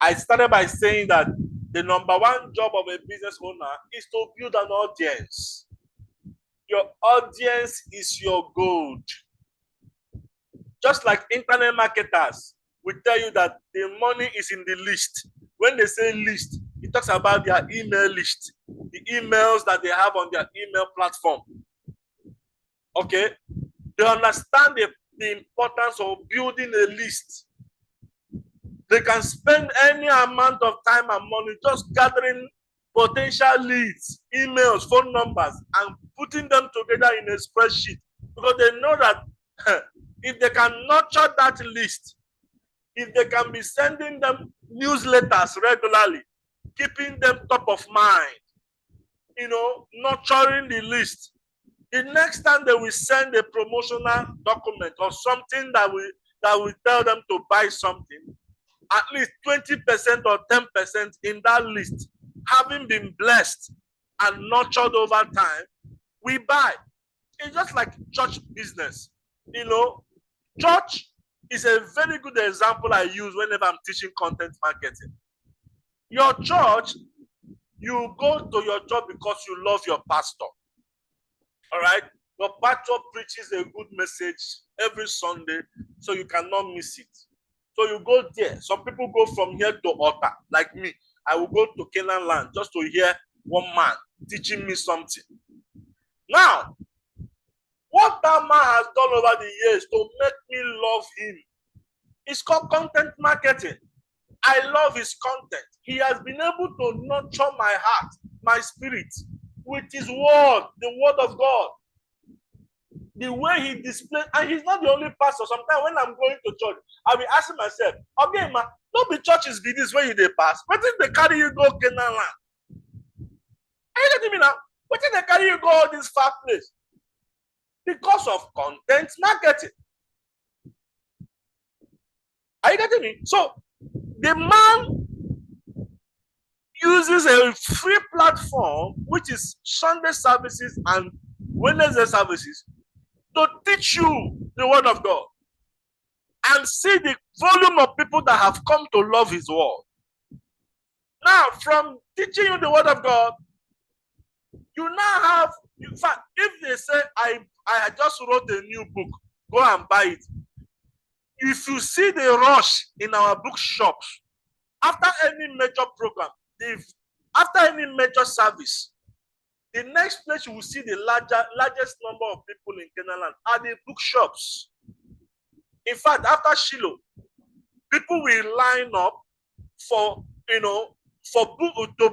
I started by saying that the number one job of a business owner is to build an audience. Your audience is your gold. Just like internet marketers will tell you that the money is in the list. When they say list, it talks about their email list, the emails that they have on their email platform. Okay? They understand the importance of building a list. They can spend any amount of time and money just gathering potential leads, emails, phone numbers, and putting them together in a spreadsheet, because they know that if they can nurture that list, if they can be sending them newsletters regularly, keeping them top of mind, nurturing the list, the next time they will send a promotional document or something that will tell them to buy something, at least 20% or 10% in that list, having been blessed and nurtured over time, we buy. It's just like church business. Church is a very good example I use whenever I'm teaching content marketing. Your church, you go to your church because you love your pastor. All right? Your pastor preaches a good message every Sunday, so you cannot miss it. So you go there. Some people go from here to altar, like me. I will go to Canaan land just to hear one man teaching me something. Now, what that man has done over the years to make me love him is called content marketing. I love his content. He has been able to nurture my heart, my spirit, with his word, the word of God. The way he displays, and he's not the only pastor. Sometimes when I'm going to church, I'll be asking myself, okay, man, don't be churches be this way they pass. What if they carry you go Canaan land? Are you getting me now? What if they carry you go all this far place? Because of content marketing. Are you getting me? So the man uses a free platform, which is Sunday services and Wednesday services, to teach you the word of God, and see the volume of people that have come to love his word. Now, from teaching you the word of God, you now have, in fact, if they say, I just wrote a new book, go and buy it. If you see the rush in our bookshops, after any major program, after any major service, the next place you will see the largest number of people in Canaan land are the bookshops. In fact, after Shiloh, people will line up to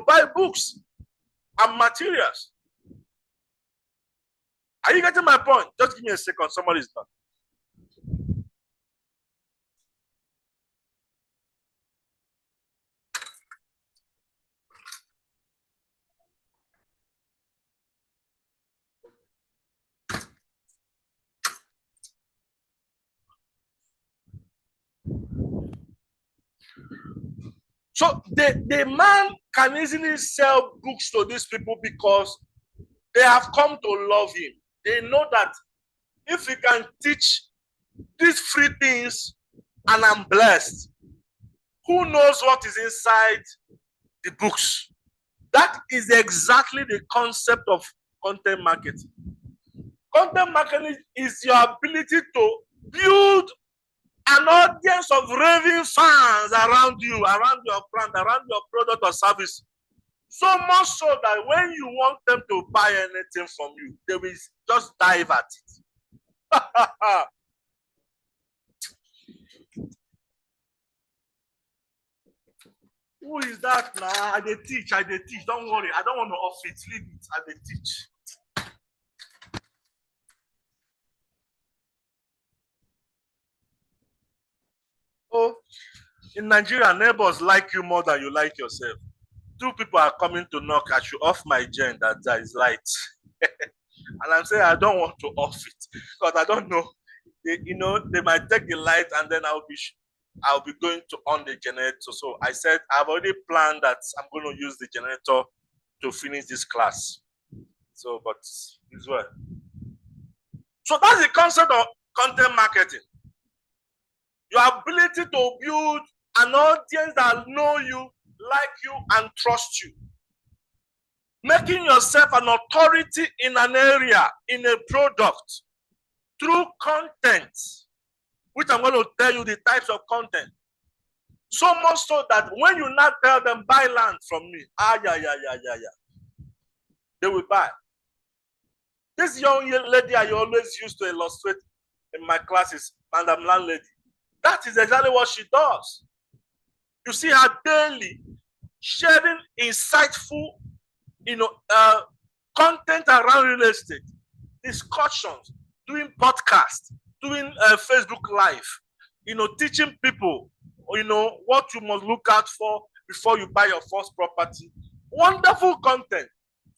buy books and materials. Are you getting my point? Just give me a second. Somebody's done. So the man can easily sell books to these people because they have come to love him. They know that if he can teach these free things and I'm blessed, who knows what is inside the books? That is exactly the concept of content marketing. Content marketing is your ability to build an audience of raving fans around you, around your brand, around your product or service. So much so that when you want them to buy anything from you, they will just dive at it. Who is that now? I teach. Don't worry. I don't want to off it. Leave it. I teach. In Nigeria, neighbors like you more than you like yourself. Two people are coming to knock. I should off my gen that there is light. And I'm saying I don't want to off it because I don't know. They might take the light and then I'll be going to on the generator. So I said I've already planned that I'm going to use the generator to finish this class. So, but it's well. So that's the concept of content marketing. Your ability to build an audience that know you, like you, and trust you. Making yourself an authority in an area, in a product, through content, which I'm going to tell you the types of content. So much so that when you not tell them, buy land from me, they will buy. This young lady I always used to illustrate in my classes, Madam Landlady, that is exactly what she does. You see her daily sharing insightful, content around real estate, discussions, doing podcasts, doing Facebook Live, teaching people, what you must look out for before you buy your first property. Wonderful content.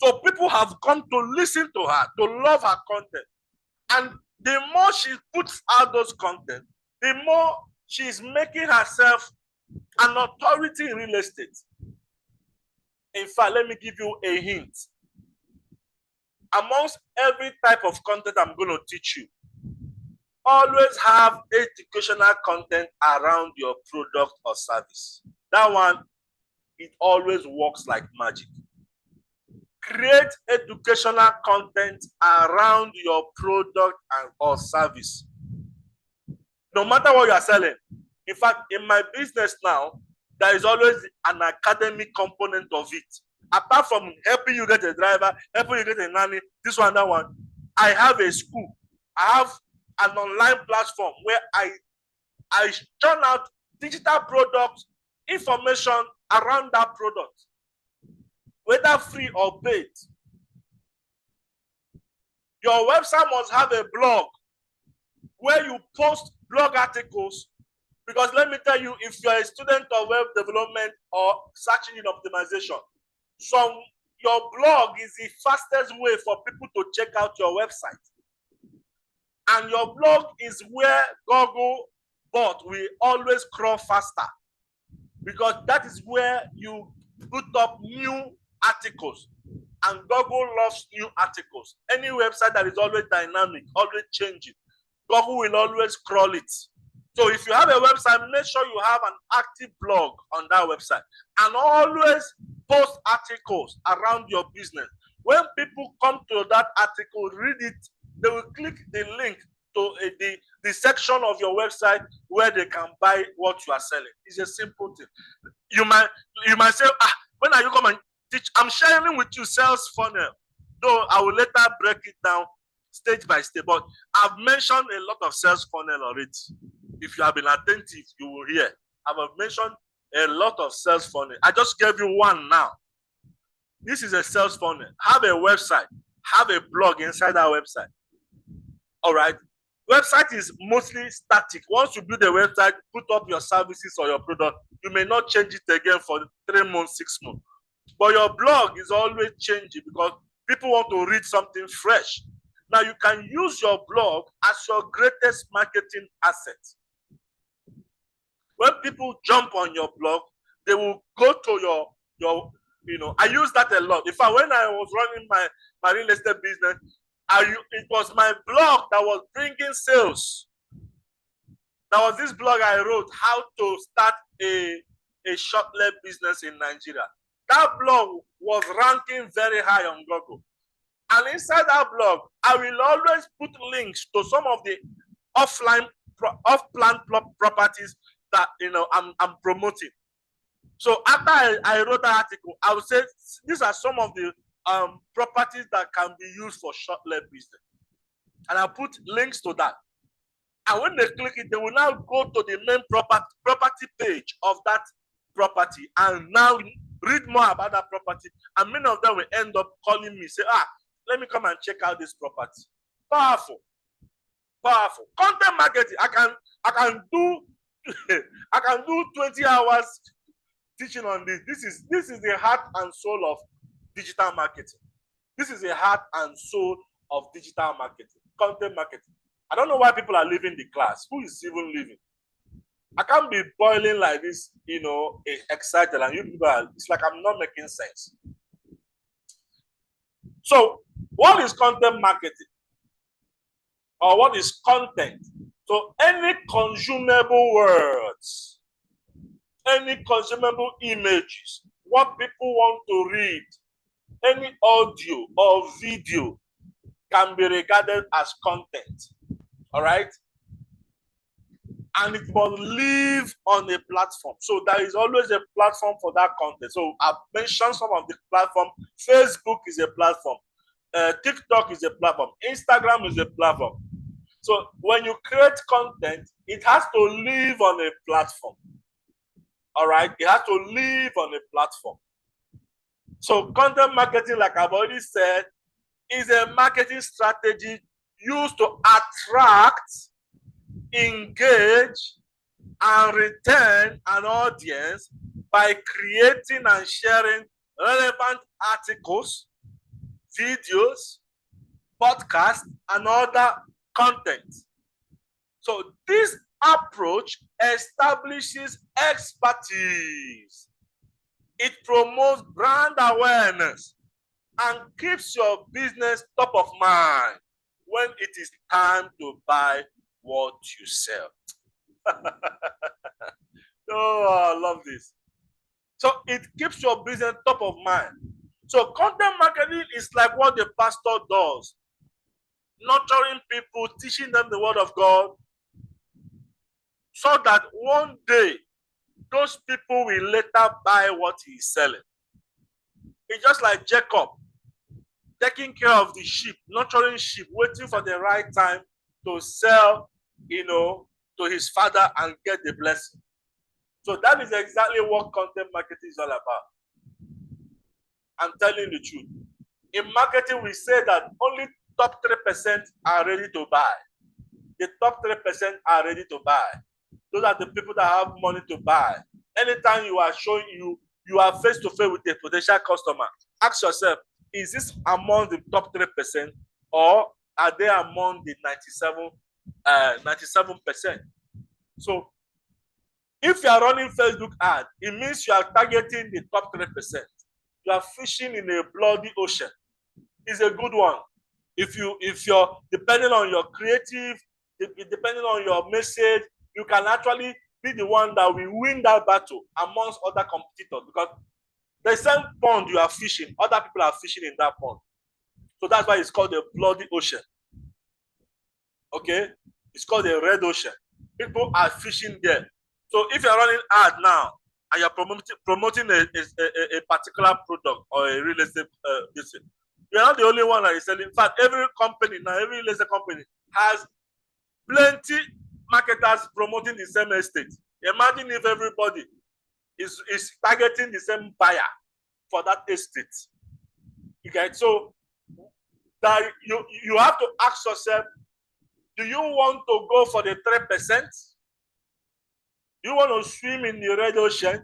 So people have come to listen to her, to love her content. And the more she puts out those content, the more she's making herself an authority in real estate. In fact, let me give you a hint. Amongst every type of content I'm going to teach you, always have educational content around your product or service. That one, it always works like magic. Create educational content around your product or service. No matter what you are selling. In fact, in my business now, there is always an academic component of it. Apart from helping you get a driver, helping you get a nanny, this one, that one, I have a school. I have an online platform where I churn out digital products, information around that product, whether free or paid. Your website must have a blog where you post blog articles, because let me tell you, if you're a student of web development or search engine optimization, your blog is the fastest way for people to check out your website. And your blog is where Google bot will always crawl faster, because that is where you put up new articles, and Google loves new articles. Any website that is always dynamic, always changing, Google will always crawl it. So if you have a website, make sure you have an active blog on that website, and always post articles around your business. When people come to that article, read it, they will click the link to the section of your website where they can buy what you are selling. It's a simple thing. You might say, when are you coming? Teach? I'm sharing with you sales funnel, though I will later break it down stage by stage. But I've mentioned a lot of sales funnel already. If you have been attentive, you will hear. I've mentioned a lot of sales funnel. I just gave you one now. This is a sales funnel. Have a website. Have a blog inside that website. All right. Website is mostly static. Once you build a website, put up your services or your product, you may not change it again for 3 months, 6 months. But your blog is always changing because people want to read something fresh. Now you can use your blog as your greatest marketing asset. When people jump on your blog, they will go to your I use that a lot. In fact, when I was running my real estate business, it was my blog that was bringing sales. There was this blog I wrote, how to start a short-lived business in Nigeria. That blog was ranking very high on Google. And inside that blog, I will always put links to some of the off-plan properties that I'm promoting. So after I wrote that article, I would say these are some of the properties that can be used for short-lived business. And I put links to that. And when they click it, they will now go to the main property page of that property and now read more about that property. And many of them will end up calling me, say, let me come and check out this property. Powerful. Powerful. Content marketing. I can do I can do 20 hours teaching on this. This is the heart and soul of digital marketing. This is the heart and soul of digital marketing, content marketing. I don't know why people are leaving the class. Who is even leaving? I can't be boiling like this, excited, and you people are, it's like I'm not making sense. So, what is content marketing? Or what is content? So, any consumable words, any consumable images, what people want to read, any audio or video can be regarded as content. All right? And it must live on a platform. So there is always a platform for that content. So I've mentioned some of the platform. Facebook is a platform. TikTok is a platform. Instagram is a platform. So when you create content, it has to live on a platform. All right? It has to live on a platform. So content marketing, like I've already said, is a marketing strategy used to attract, engage, and retain an audience by creating and sharing relevant articles, videos, podcasts, and other content. So this approach establishes expertise. It promotes brand awareness and keeps your business top of mind when it is time to buy what you sell. Oh, I love this. So it keeps your business top of mind. So content marketing is like what the pastor does, nurturing people, teaching them the word of God, so that one day those people will later buy what he's selling. It's just like Jacob, taking care of the sheep, nurturing sheep, waiting for the right time to sell, to his father and get the blessing. So that is exactly what content marketing is all about. I'm telling the truth. In marketing, we say that only top 3% are ready to buy. The top 3% are ready to buy. Those are the people that have money to buy. Anytime you are showing you are face to face with a potential customer, ask yourself, is this among the top 3% or are they among the 97%? So if you are running Facebook ad, it means you are targeting the top 3%. You are fishing in a bloody ocean. It's a good one. If you're depending on your creative, depending on your message, you can actually be the one that will win that battle amongst other competitors, because the same pond you are fishing, other people are fishing in that pond. So that's why it's called the bloody ocean. Okay? It's called the red ocean. People are fishing there. So if you're running ad now and you're promoting a particular product or a real estate business, you're not the only one that is selling. In fact, every company now, every real estate company has plenty marketers promoting the same estate. Imagine if everybody is targeting the same buyer for that estate. Okay, so that you have to ask yourself, do you want to go for the 3%? You want to swim in the red ocean,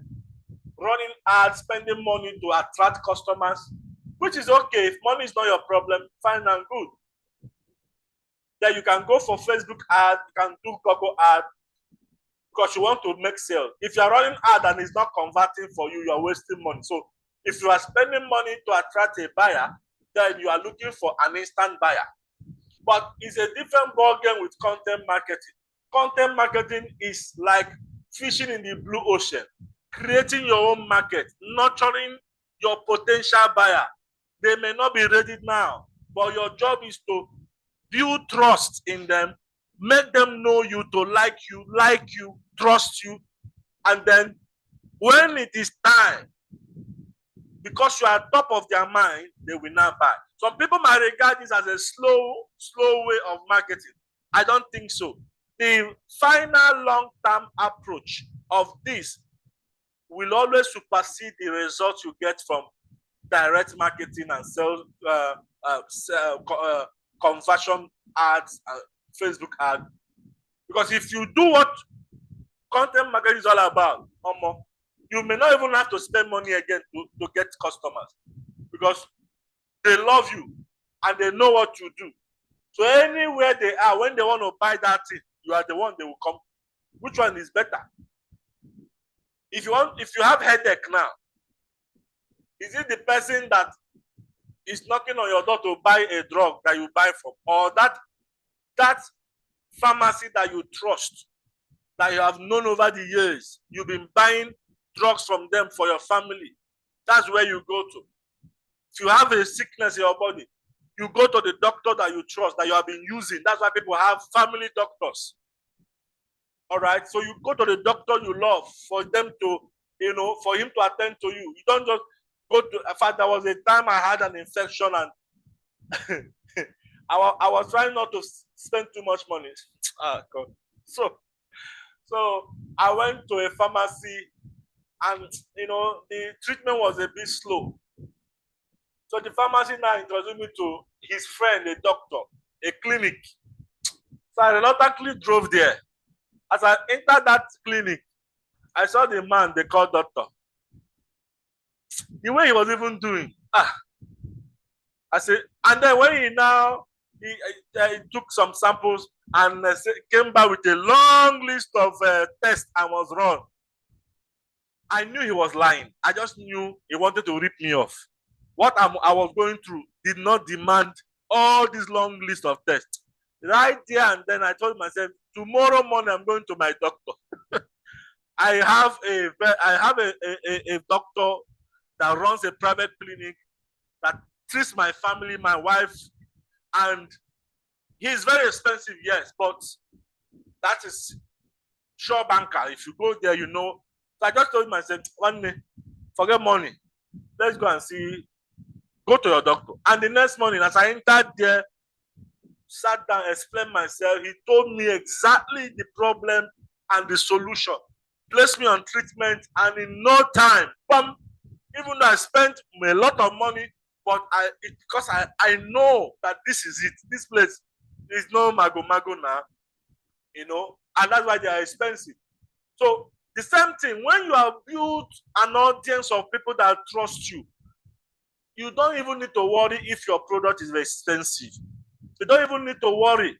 running ads, spending money to attract customers, which is okay. If money is not your problem, fine and good. Then you can go for Facebook ad, you can do Google ad, because you want to make sales. If you are running ad and it's not converting for you, you are wasting money. So if you are spending money to attract a buyer, then you are looking for an instant buyer. But it's a different ballgame with content marketing. Content marketing is like fishing in the blue ocean, creating your own market, nurturing your potential buyer. They may not be ready now, but your job is to build trust in them, make them know you, to like you, trust you, and then when it is time, because you are top of their mind, they will now buy. Some people might regard this as a slow way of marketing. I don't think so. The final long-term approach of this will always supersede the results you get from direct marketing and sales, conversion ads, Facebook ads. Because if you do what Content marketing is all about. You may not even have to spend money again to get customers because they love you and they know what you do. So anywhere they are, when they want to buy that thing, you are the one they will come. Which one is better? If you have headache now, is it the person that is knocking on your door to buy a drug that you buy from, or that pharmacy that you trust, that you have known over the years, you've been buying drugs from them for your family? That's where you go to. If you have a sickness in your body, you go to the doctor that you trust, that you have been using. That's why people have family doctors. All right. So you go to the doctor you love for them to, for him to attend to you. You don't just go to. In fact, there was a time I had an infection and I was trying not to spend too much money. God. So I went to a pharmacy and, the treatment was a bit slow. So the pharmacy now introduced me to his friend, a doctor, a clinic. So I reluctantly drove there. As I entered that clinic, I saw the man they called doctor. The way he was even doing, I said, and then when he took some samples and came back with a long list of tests and was wrong. I knew he was lying. I just knew he wanted to rip me off. What I was going through did not demand all this long list of tests. Right there and then I told myself, tomorrow morning I'm going to my doctor. I have a doctor that runs a private clinic that treats my family, my wife, and he's very expensive, yes, but that is sure banker. If you go there, So I just told myself, one day, forget money. Let's go and see. Go to your doctor. And the next morning, as I entered there, sat down, explained myself, he told me exactly the problem and the solution. Placed me on treatment, and in no time, even though I spent a lot of money, but because I know that this is it. This place is no mago now, and that's why they are expensive. So the same thing, when you have built an audience of people that trust you, you don't even need to worry if your product is very expensive. You don't even need to worry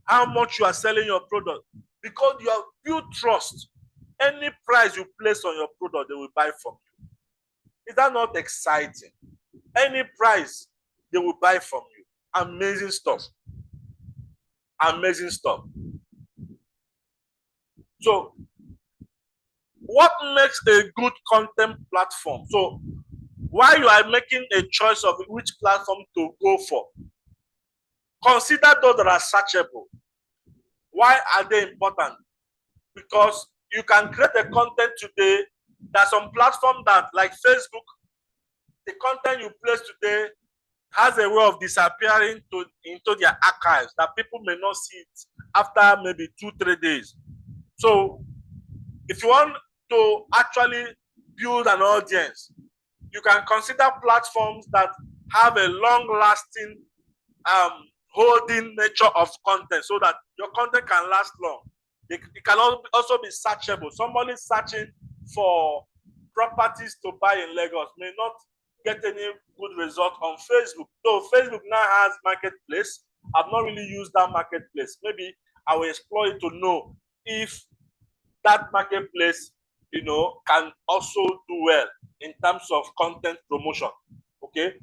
how much you are selling your product, because you have built trust. Any price you place on your product, they will buy from you. Is that not exciting? Any price, they will buy from you. Amazing stuff. Amazing stuff. So, what makes a good content platform? So, while you are making a choice of which platform to go for, consider those that are searchable. Why are they important? Because you can create a content today. There's some platform that, like Facebook, the content you place today has a way of disappearing into their archives that people may not see it after maybe 2-3 days. So if you want to actually build an audience, you can consider platforms that have a long-lasting holding nature of content, so that your content can last long. It can also be searchable. Somebody searching for properties to buy in Lagos may not get any good result on Facebook. So Facebook now has marketplace. I've not really used that marketplace. Maybe I will explore it to know if that marketplace, can also do well in terms of content promotion. Okay,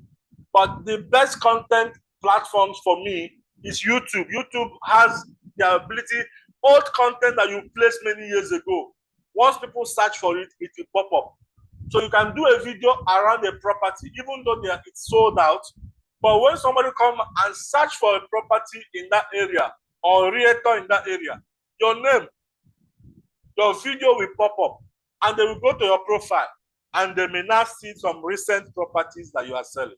but the best content platforms for me is YouTube. YouTube has the ability, old content that you placed many years ago, once people search for it, it will pop up. So you can do a video around a property, even though it's sold out. But when somebody come and search for a property in that area, or a realtor in that area, your name, your video will pop up, and they will go to your profile, and they may now see some recent properties that you are selling.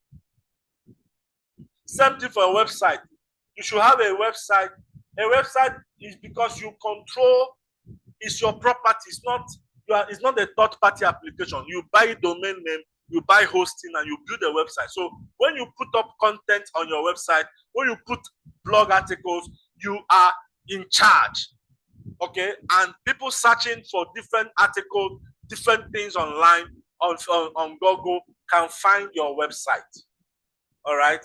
Same thing for a website. You should have a website. A website is because you control, it's your property. It's not a third-party application. You buy a domain name, you buy hosting, and you build a website. So when you put up content on your website, when you put blog articles, you are in charge. Okay, and people searching for different articles, different things online on Google can find your website. All right.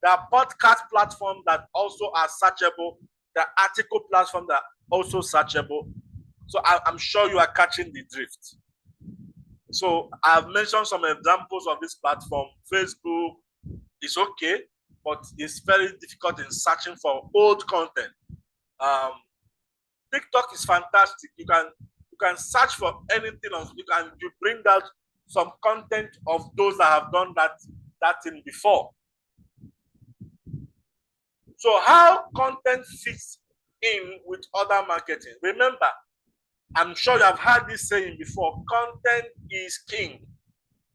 There are podcast platforms that also are searchable. The article platform that are also searchable. So I'm sure you are catching the drift. So I've mentioned some examples of this platform. Facebook is okay, but it's very difficult in searching for old content. TikTok is fantastic. You can search for anything else. You bring out some content of those that have done that thing before. So how content fits in with other marketing? Remember, I'm sure you have heard this saying before, content is king.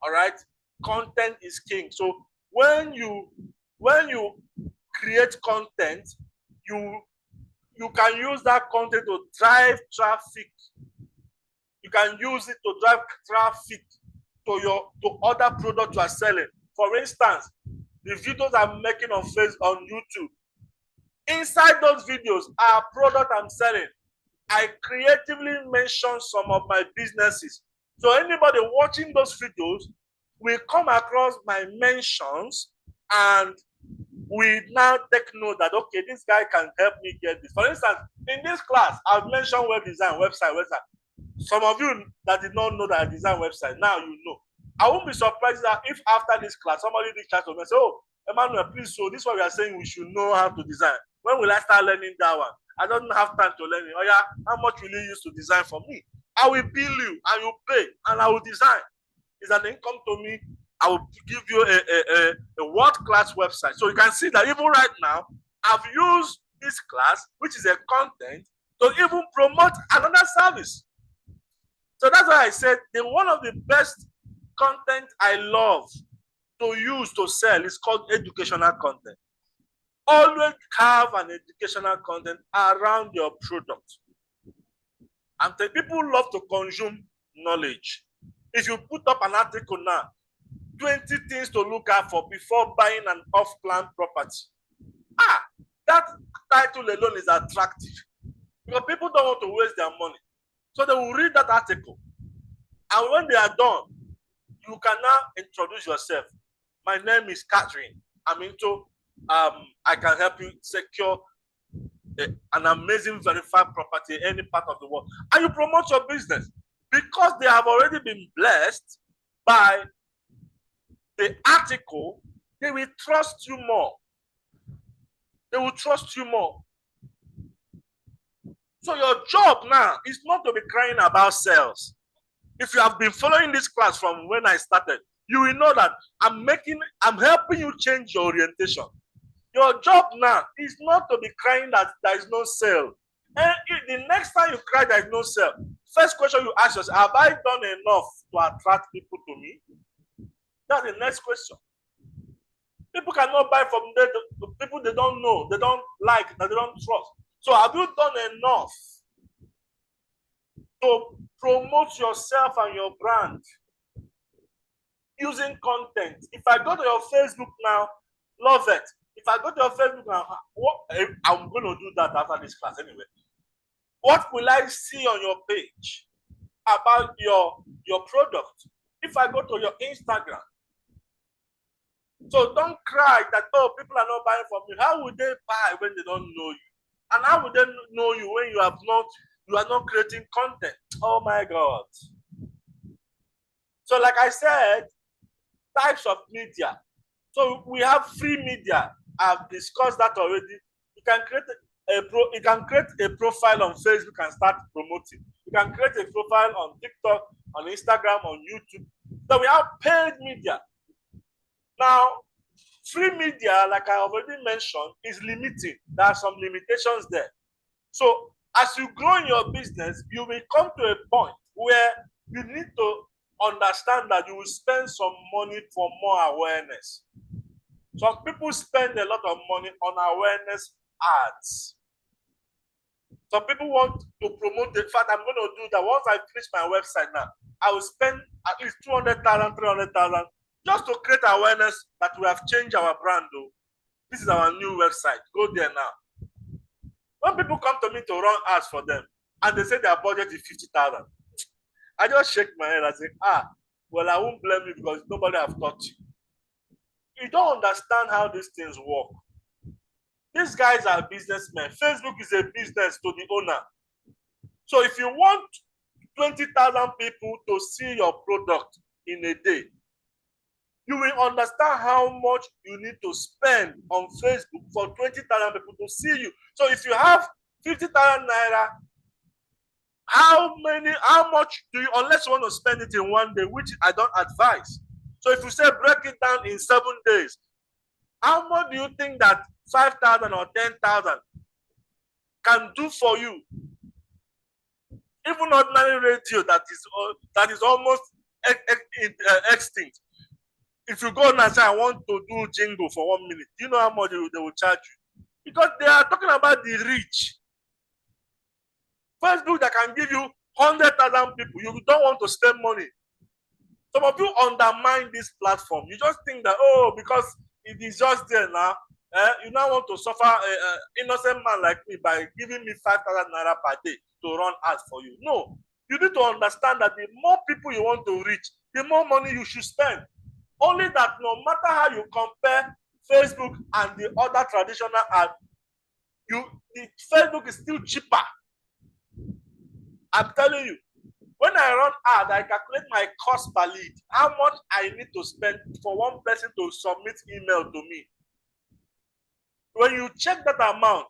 All right? Content is king. So when you create content, you can use that content to drive traffic. You can use it to drive traffic to other products you are selling. For instance, the videos I'm making on Facebook, on YouTube, inside those videos are products I'm selling. I creatively mention some of my businesses. So anybody watching those videos will come across my mentions and we now take note that, okay, this guy can help me get this. For instance, in this class, I've mentioned web design, website. Some of you that did not know that I design website, now you know. I won't be surprised that if after this class, somebody reach out to me and say, oh, Emmanuel, please, so this is what we are saying we should know how to design. When will I start learning that one? I don't have time to learn it. Oh yeah, how much will you use to design for me? I will bill you and you pay and I will design. It's an income to me. I will give you a world-class website. So you can see that even right now, I've used this class, which is a content, to even promote another service. So that's why I said one of the best content I love to use to sell is called educational content. Always have an educational content around your product. And people love to consume knowledge. If you put up an article now, 20 things to look out for before buying an off-plan property. That title alone is attractive because people don't want to waste their money. So they will read that article. And when they are done, you can now introduce yourself. My name is Catherine. I'm into, I can help you secure an amazing verified property in any part of the world. And you promote your business because they have already been blessed by the article. They will trust you more. They will trust you more. So your job now is not to be crying about sales. If you have been following this class from when I started, you will know that I'm helping you change your orientation. Your job now is not to be crying that there is no sale. And the next time you cry there is no sale, first question you ask yourself, have I done enough to attract people to me? That's the next question. People cannot buy from the people they don't know, they don't like, that they don't trust. So have you done enough to promote yourself and your brand using content? If I go to your Facebook now, love it. If I go to your Facebook now, I'm going to do that after this class anyway. What will I see on your page about your product? If I go to your Instagram, so don't cry that, oh, people are not buying from you. How would they buy when they don't know you? And how would they know you when you are not creating content? Oh my God. So like I said, types of media. So we have free media. I've discussed that already. You can create a profile on Facebook and start promoting. You can create a profile on TikTok, on Instagram, on YouTube. So we have paid media. Now, free media, like I already mentioned, is limiting. There are some limitations there. So as you grow in your business, you will come to a point where you need to understand that you will spend some money for more awareness. Some people spend a lot of money on awareness ads. Some people want to promote. In fact, I'm going to do that. Once I finish my website now, I will spend at least 200,000, 300,000 just to create awareness that we have changed our brand. Though. This is our new website. Go there now. When people come to me to run ads for them, and they say their budget is 50,000. I just shake my head and say, well, I won't blame you because nobody have taught you. You don't understand how these things work. These guys are businessmen. Facebook is a business to the owner. So if you want 20,000 people to see your product in a day, you will understand how much you need to spend on Facebook for 20,000 people to see you. So if you have 50,000 naira, how much do you, unless you want to spend it in one day, which I don't advise. So if you say break it down in 7 days, how much do you think that 5,000 or 10,000 can do for you? Even ordinary radio that is almost extinct. If you go and say, I want to do jingle for 1 minute, do you know how much they will charge you? Because they are talking about the reach. Facebook that can give you 100,000 people, you don't want to spend money. Some of you undermine this platform. You just think that, because it is just there now, you now want to suffer an innocent man like me by giving me 5,000 naira per day to run ads for you. No, you need to understand that the more people you want to reach, the more money you should spend. Only that no matter how you compare Facebook and the other traditional ads, Facebook is still cheaper. I'm telling you, when I run ad, I calculate my cost per lead, how much I need to spend for one person to submit email to me. When you check that amount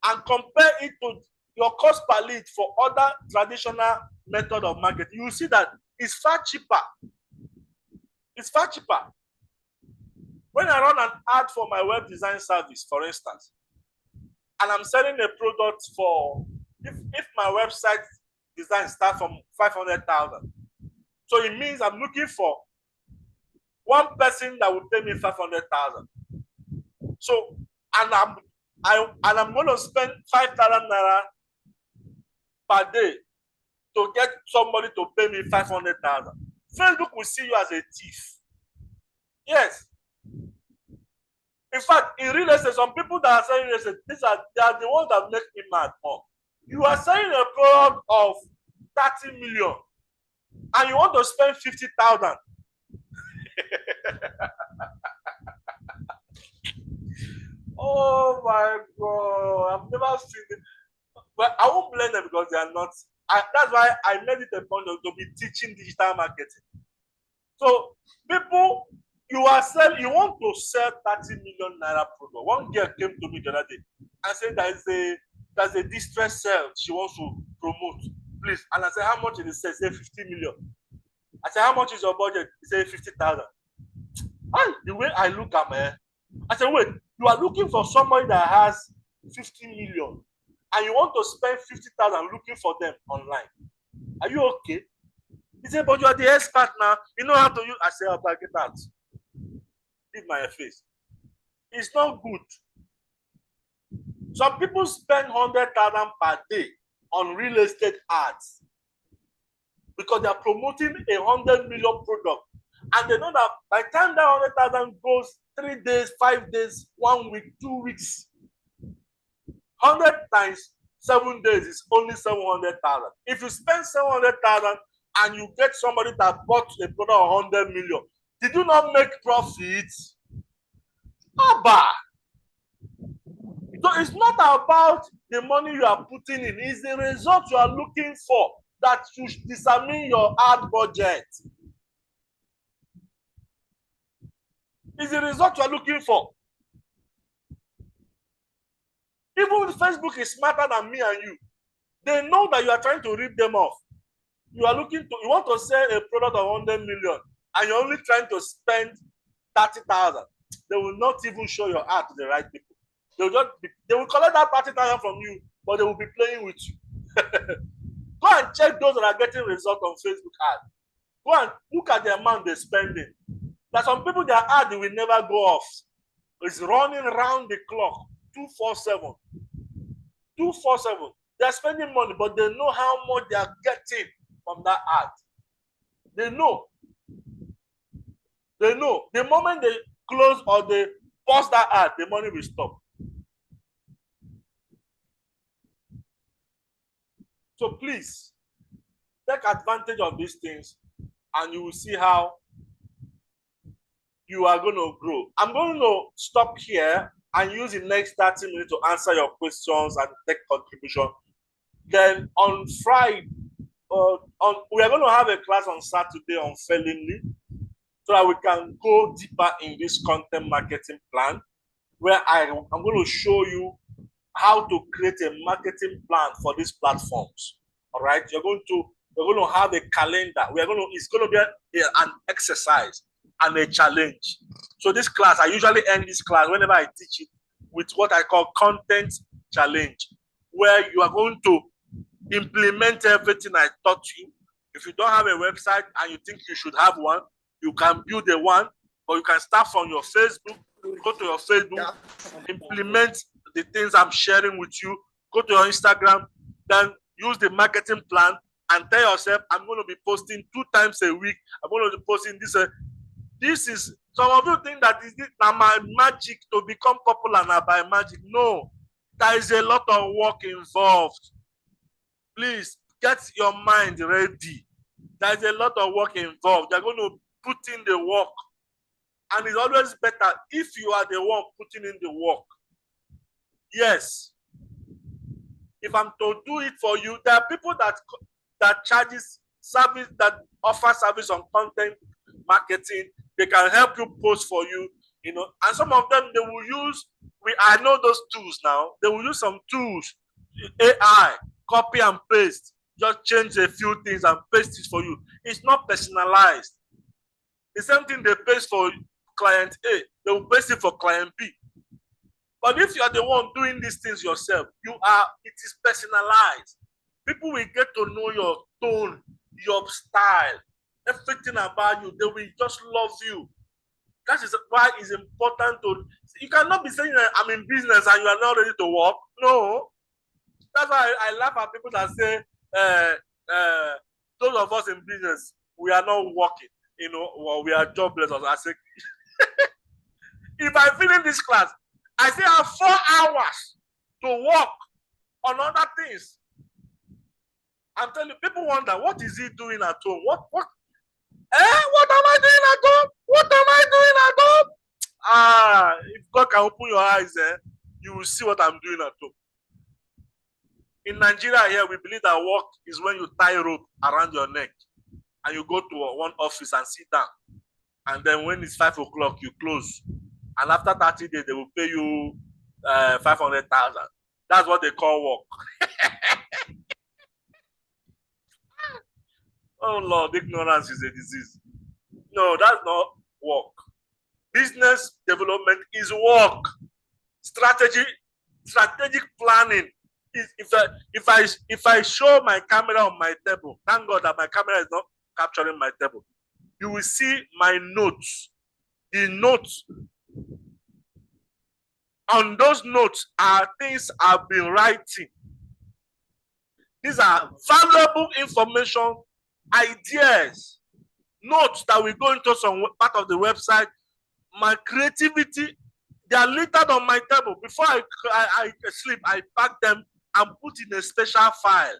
and compare it to your cost per lead for other traditional method of marketing, you see that it's far cheaper. It's far cheaper. When I run an ad for my web design service, for instance, and I'm selling a product for, if my website design starts from 500,000, so it means I'm looking for one person that will pay me 500,000. So, and I'm going to spend 5,000 naira per day to get somebody to pay me 500,000. Facebook will see you as a thief. Yes. In fact, in real estate, some people that are selling real estate, they are the ones that make me mad more. You are selling a product of 30 million and you want to spend 50,000. Oh my God, I've never seen it. But I won't blame them because they are not. That's why I made it a point to be teaching digital marketing. So people, you want to sell 30 million naira product. One girl came to me the other day and said there's a distress sale she wants to promote. Please. And I said, how much is it? She said 50 million. I said, how much is your budget? He said 50,000. And the way I look at her, I said, wait, you are looking for somebody that has 50 million and you want to spend 50,000 looking for them online. Are you okay? He said, but you are the expert now. You know how to use. I said, I'll get that. Leave my face. It's not good. Some people spend 100,000 per day on real estate ads because they are promoting a 100 million product. And they know that by the time that 100,000 goes 3 days, 5 days, 1 week, 2 weeks, 100 times 7 days is only 700,000. If you spend 700,000 and you get somebody that bought a product of 100 million, did you not make profits? Abba. So it's not about the money you are putting in, it's the result you are looking for that should determine your ad budget. It's the result you are looking for. Even if Facebook is smarter than me and you, they know that you are trying to rip them off. You want to sell a product of 100 million and you're only trying to spend 30,000. They will not even show your ad to the right people. They will collect that 30,000 from you, but they will be playing with you. Go and check those that are getting results on Facebook ad. Go and look at the amount they're spending. There are some people, their ad will never go off. It's running around the clock, 247. 247. They're spending money, but they know how much they are getting from that ad. They know. They know. The moment they close or they pause that ad, the money will stop. So please take advantage of these things, and you will see how you are going to grow. I'm going to stop here and use the next 30 minutes to answer your questions and take contribution. Then on Friday, we are going to have a class on Saturday on Fellingly, so that we can go deeper in this content marketing plan, where I'm going to show you how to create a marketing plan for these platforms. All right, we're going to have a calendar. It's going to be an exercise and a challenge. So this class, I usually end this class whenever I teach it with what I call content challenge, where you are going to implement everything I taught you. If you don't have a website and you think you should have one, you can build a one, or you can start from your Facebook, go to your Facebook, implement the things I'm sharing with you, go to your Instagram, then use the marketing plan and tell yourself, I'm going to be posting 2 times a week. I'm going to be posting this. This is, some of you think that is my magic to become popular now by magic. No, there is a lot of work involved. Please get your mind ready. There's a lot of work involved. You're going to put in the work. And it's always better if you are the one putting in the work. Yes. If I'm to do it for you, there are people that charges service, that offer service on content marketing. They can help you post for you, you know. And some of them, they will use, I know those tools now. They will use some tools, AI, copy and paste. Just change a few things and paste it for you. It's not personalized. The same thing they paste for client A, they will paste it for client B. But if you are the one doing these things yourself, it is personalized. People will get to know your tone, your style, everything about you. They will just love you. That is why it's important to, you cannot be saying that I'm in business and you are not ready to work. No. That's why I laugh at people that say, those of us in business, we are not working, you know, or we are jobless. I say, if I finish this class, I still have 4 hours to work on other things. I'm telling you, people wonder, what is he doing at home? What am I doing at home? What am I doing at home? If God can open your eyes, you will see what I'm doing at home. In Nigeria here, we believe that work is when you tie a rope around your neck and you go to one office and sit down. And then when it's 5 o'clock, you close. And after 30 days, they will pay you 500,000. That's what they call work. Oh Lord, ignorance is a disease. No, that's not work. Business development is work. Strategic planning is, if I show my camera on my table, thank God that my camera is not capturing my table. You will see my notes. The notes. On those notes are things I've been writing. These are valuable information, ideas, notes that will go into some part of the website. My creativity, they are littered on my table. Before I sleep, I pack them and put in a special file.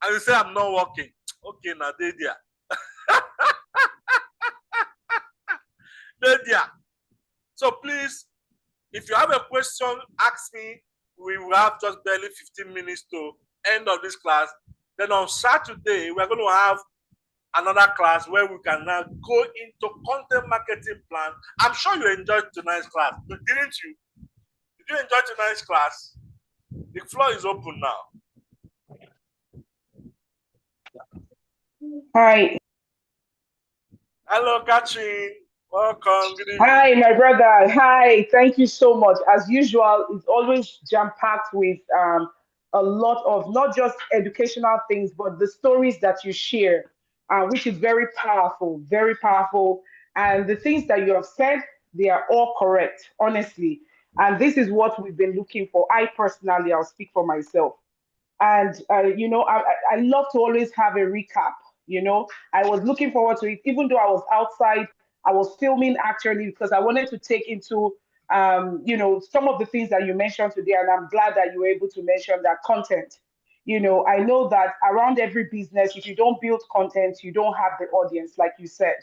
And you say I'm not working. Okay, now they there. They there. So please, if you have a question, ask me. We will have just barely 15 minutes to end of this class. Then on Saturday, we're going to have another class where we can now go into content marketing plan. I'm sure you enjoyed tonight's class, didn't you? Did you enjoy tonight's class? The floor is open now. Hi. Hello, Katrin. Welcome. Good evening. Hi, my brother. Hi. Thank you so much. As usual, it's always jam-packed with a lot of not just educational things, but the stories that you share, which is very powerful, very powerful. And the things that you have said, they are all correct, honestly. And this is what we've been looking for. I personally, I'll speak for myself. And I love to always have a recap. I was looking forward to it, even though I was outside. I was filming actually because I wanted to take into some of the things that you mentioned today, and I'm glad that you were able to mention that content. I know that around every business, if you don't build content, you don't have the audience, like you said.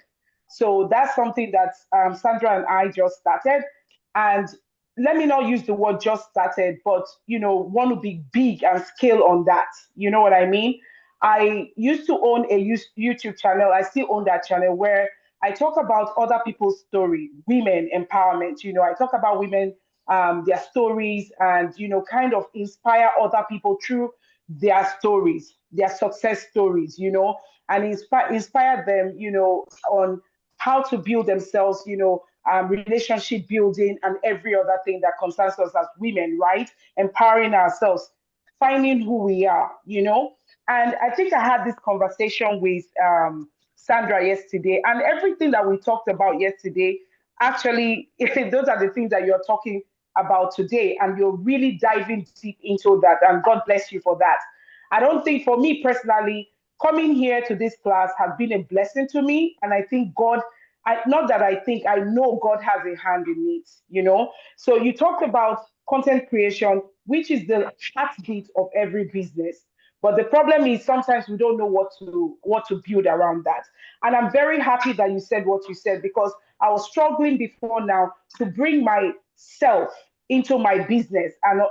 So that's something that Sandra and I just started. And let me not use the word just started, but want to be big and scale on that. You know what I mean? I used to own a YouTube channel. I still own that channel where I talk about other people's story, women empowerment. I talk about women, their stories, and kind of inspire other people through their stories, their success stories, and inspire them, on how to build themselves, relationship building and every other thing that concerns us as women, right? Empowering ourselves, finding who we are, And I think I had this conversation with Sandra yesterday, and everything that we talked about yesterday, actually, those are the things that you're talking about today, and you're really diving deep into that. And God bless you for that. I don't think, for me personally, coming here to this class has been a blessing to me, and I think God. Not that I think, I know God has a hand in it. So you talked about content creation, which is the heartbeat of every business. But the problem is sometimes we don't know what to build around that. And I'm very happy that you said what you said, because I was struggling before now to bring myself into my business, and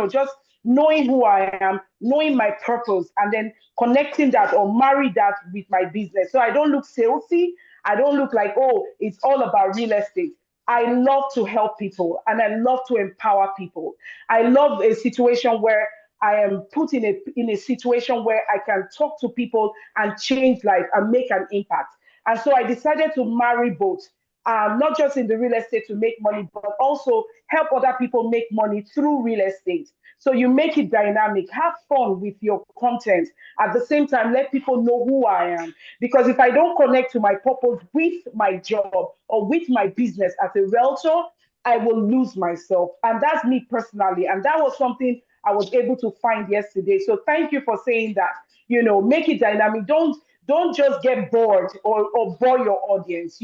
just knowing who I am, knowing my purpose, and then connecting that or marry that with my business. So I don't look salesy. I don't look like, oh, it's all about real estate. I love to help people and I love to empower people. I love a situation where I am put in a situation where I can talk to people and change life and make an impact. And so I decided to marry both, not just in the real estate to make money, but also help other people make money through real estate. So you make it dynamic, have fun with your content. At the same time, let people know who I am. Because if I don't connect to my purpose with my job or with my business as a realtor, I will lose myself. And that's me personally. And that was something I was able to find yesterday. So thank you for saying that. Make it dynamic. Don't just get bored or bore your audience.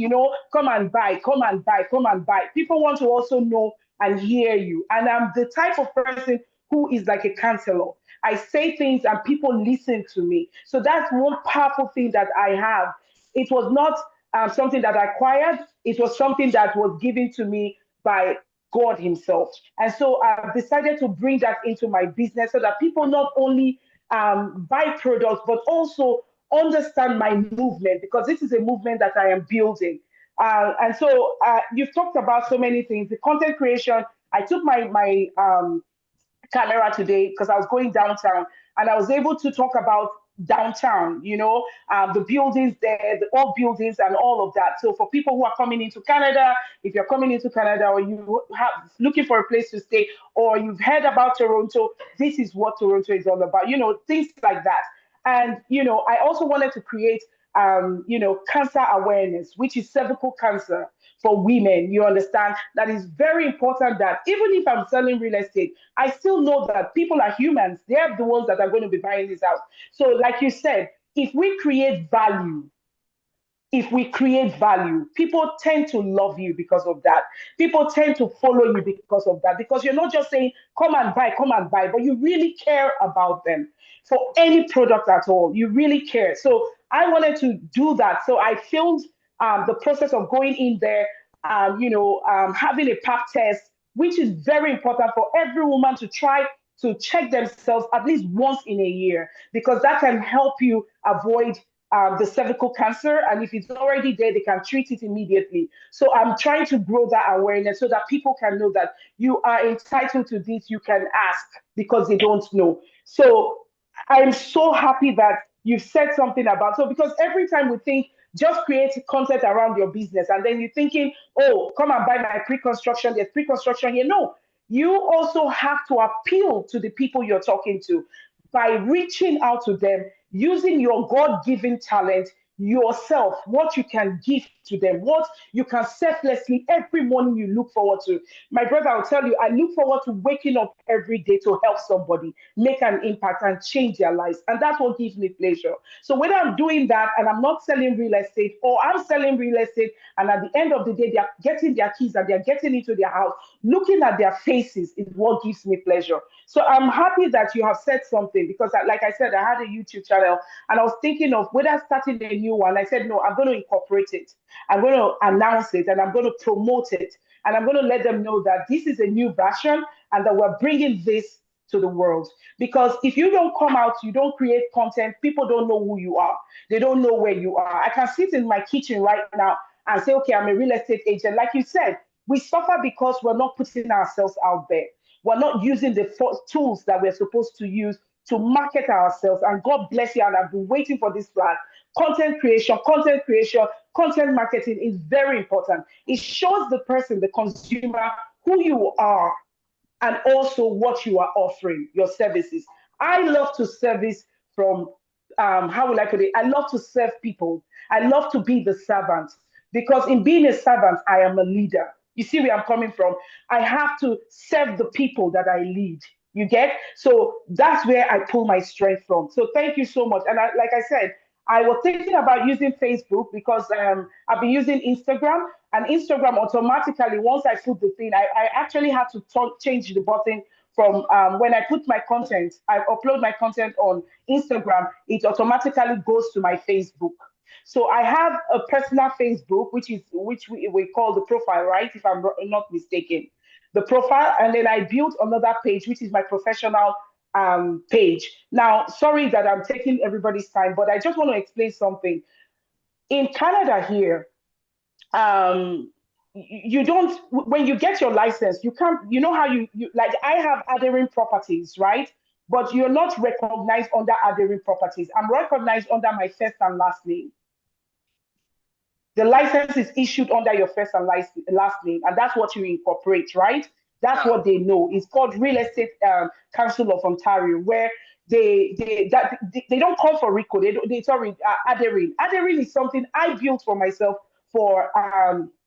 Come and buy, come and buy, come and buy. People want to also know and hear you. And I'm the type of person who is like a counselor. I say things and people listen to me. So that's one powerful thing that I have. It was not something that I acquired. It was something that was given to me by God Himself. And so I've decided to bring that into my business so that people not only buy products, but also understand my movement, because this is a movement that I am building. And so you've talked about so many things. The content creation, I took my camera today because I was going downtown, and I was able to talk about downtown, the buildings there, the old buildings and all of that. So for people who are coming into Canada, if you're coming into Canada or you have looking for a place to stay, or you've heard about Toronto, this is what Toronto is all about, things like that. And, I also wanted to create, cancer awareness, which is cervical cancer for women. You understand? That is very important, that even if I'm selling real estate, I still know that people are humans. They're the ones that are going to be buying this house. So like you said, if we create value, people tend to love you because of that. People tend to follow you because of that, because you're not just saying, come and buy, but you really care about them. For any product at all, you really care. So I wanted to do that. So I filmed the process of going in there, having a pap test, which is very important for every woman to try to check themselves at least once in a year, because that can help you avoid the cervical cancer. And if it's already there, they can treat it immediately. So I'm trying to grow that awareness so that people can know that you are entitled to this. You can ask because they don't know. So I'm so happy that you've said something about, so because every time we think just create content around your business, and then you're thinking, oh, come and buy my pre-construction, there's pre-construction here. No, you also have to appeal to the people you're talking to by reaching out to them, using your God-given talent, yourself, what you can give to them, what you can selflessly every morning you look forward to. My brother, I'll tell you, I look forward to waking up every day to help somebody, make an impact, and change their lives. And that's what gives me pleasure. So whether I'm doing that and I'm not selling real estate, or I'm selling real estate, and at the end of the day, they're getting their keys and they're getting into their house, looking at their faces is what gives me pleasure. So I'm happy that you have said something because, like I said, I had a YouTube channel and I was thinking of whether starting a new one. I said, no, I'm going to incorporate it. I'm going to announce it and I'm going to promote it. And I'm going to let them know that this is a new version and that we're bringing this to the world. Because if you don't come out, you don't create content, people don't know who you are. They don't know where you are. I can sit in my kitchen right now and say, okay, I'm a real estate agent. Like you said, we suffer because we're not putting ourselves out there. We're not using the tools that we're supposed to use to market ourselves. And God bless you. And I've been waiting for this plan. Content creation, content marketing is very important. It shows the person, the consumer, who you are and also what you are offering, your services. I love to service from, how will I put it? I love to serve people. I love to be the servant because in being a servant, I am a leader. You see where I'm coming from? I have to serve the people that I lead. You get? So that's where I pull my strength from. So thank you so much. And like I said, I was thinking about using Facebook because I've been using Instagram, and Instagram automatically, once I put the thing, I actually had to change the button from when I put my content, I upload my content on Instagram, it automatically goes to my Facebook. So I have a personal Facebook, which we call the profile, right? If I'm not mistaken, the profile, and then I built another page, which is my professional page. Now, sorry that I'm taking everybody's time, but I just want to explain something. In Canada here, you don't, when you get your license, you can't, you know how you like, I have Adering Properties, right? But you're not recognized under Adering Properties. I'm recognized under my first and last name. The license is issued under your first and last name, and that's what you incorporate, right? That's what they know. It's called Real Estate Council of Ontario, where they don't call for RICO. Adering. Adering is something I built for myself for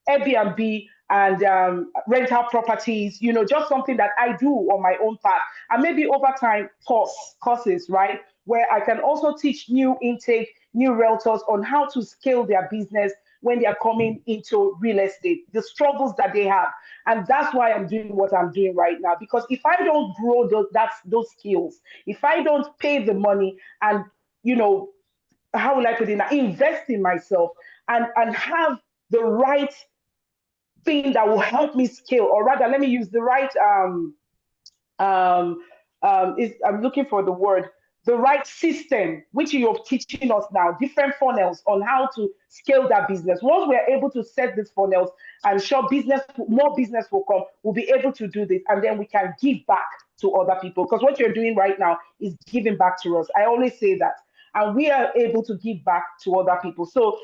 Airbnb and rental properties. You know, just something that I do on my own path, and maybe over time courses, right, where I can also teach new realtors on how to scale their business when they are coming into real estate, the struggles that they have. And that's why I'm doing what I'm doing right now. Because if I don't grow those skills, if I don't pay the money and, you know, how will I put it now, invest in myself and have the right thing that will help me scale, or rather, let me use the right, I'm looking for the word, the right system, which you're teaching us now, different funnels on how to scale that business. Once we're able to set these funnels, I'm sure more business will come. We'll be able to do this, and then we can give back to other people. Because what you're doing right now is giving back to us. I always say that. And we are able to give back to other people. So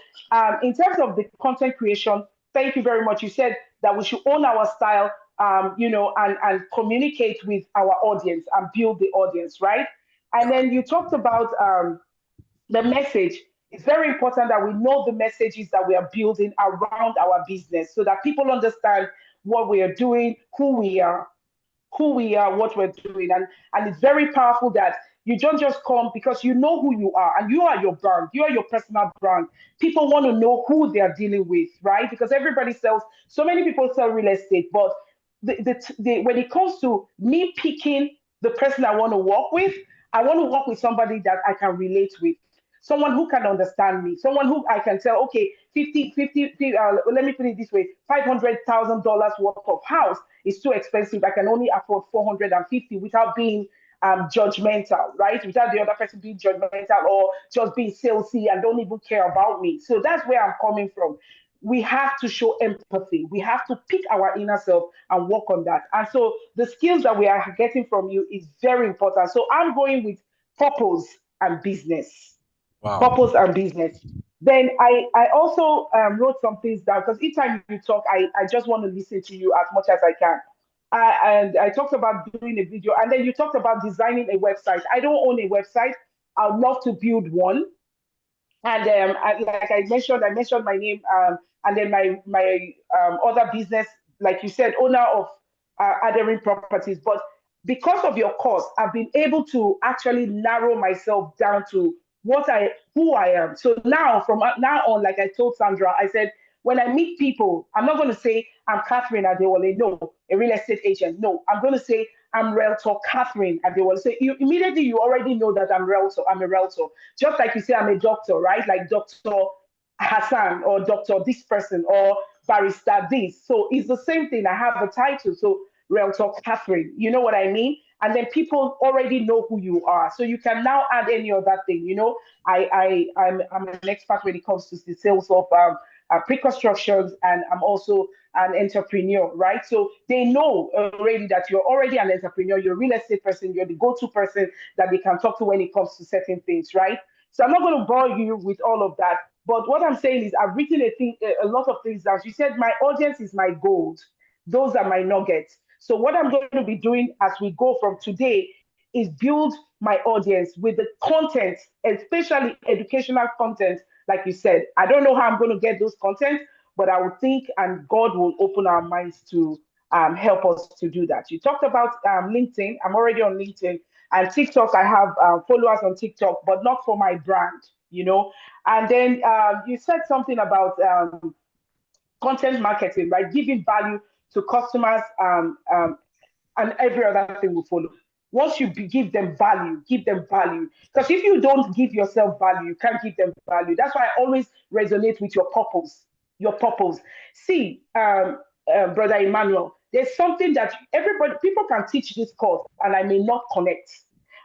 in terms of the content creation, thank you very much. You said that we should own our style, you know, and communicate with our audience and build the audience, right? And then you talked about the message. It's very important that we know the messages that we are building around our business so that people understand what we are doing, who we are, what we're doing. And it's very powerful that you don't just come because you know who you are and you are your brand, you are your personal brand. People want to know who they are dealing with, right? Because everybody sells, so many people sell real estate, but when it comes to me picking the person I want to work with, I want to work with somebody that I can relate with, someone who can understand me, someone who I can tell, okay, 50, let me put it this way, $500,000 worth of house is too expensive. I can only afford 450 without being judgmental, right? Without the other person being judgmental or just being salesy and don't even care about me. So that's where I'm coming from. We have to show empathy. We have to pick our inner self and work on that. And so the skills that we are getting from you is very important. So I'm going with purpose and business. Wow. Purpose and business. Then I also wrote some things down because each time you talk, I just want to listen to you as much as I can. And I talked about doing a video, and then you talked about designing a website. I don't own a website. I'd love to build one. And like I mentioned my name, and then my other business, like you said, owner of Adering Properties. But because of your course, I've been able to actually narrow myself down to who I am. So now, from now on, like I told Sandra, I said when I meet people, I'm not going to say I'm Catherine Adewale, no, a real estate agent. No, I'm going to say I'm Realtor Catherine Adewale. So you immediately you already know that I'm Realtor. I'm a Realtor. Just like you say, I'm a doctor, right? Like Dr. Hassan or Dr. this person or barrister this. So it's the same thing. I have a title. So Realtor Catherine, you know what I mean? And then people already know who you are. So you can now add any other thing. I'm an expert when it comes to the sales of pre-constructions, and I'm also an entrepreneur, right? So they know already that you're already an entrepreneur, you're a real estate person, you're the go-to person that they can talk to when it comes to certain things, right? So I'm not going to bore you with all of that. But what I'm saying is, I've written a lot of things down. You said my audience is my gold. Those are my nuggets. So what I'm going to be doing as we go from today is build my audience with the content, especially educational content. Like you said, I don't know how I'm going to get those content, but I would think, and God will open our minds to help us to do that. You talked about LinkedIn. I'm already on LinkedIn, and TikTok. I have followers on TikTok, but not for my brand, you know. And then you said something about content marketing, right? Giving value to customers, and every other thing will follow. Once you give them value, give them value. Because if you don't give yourself value, you can't give them value. That's why I always resonate with your purpose. Your purpose. See, brother Emmanuel, there's something that people can teach this course, and I may not connect.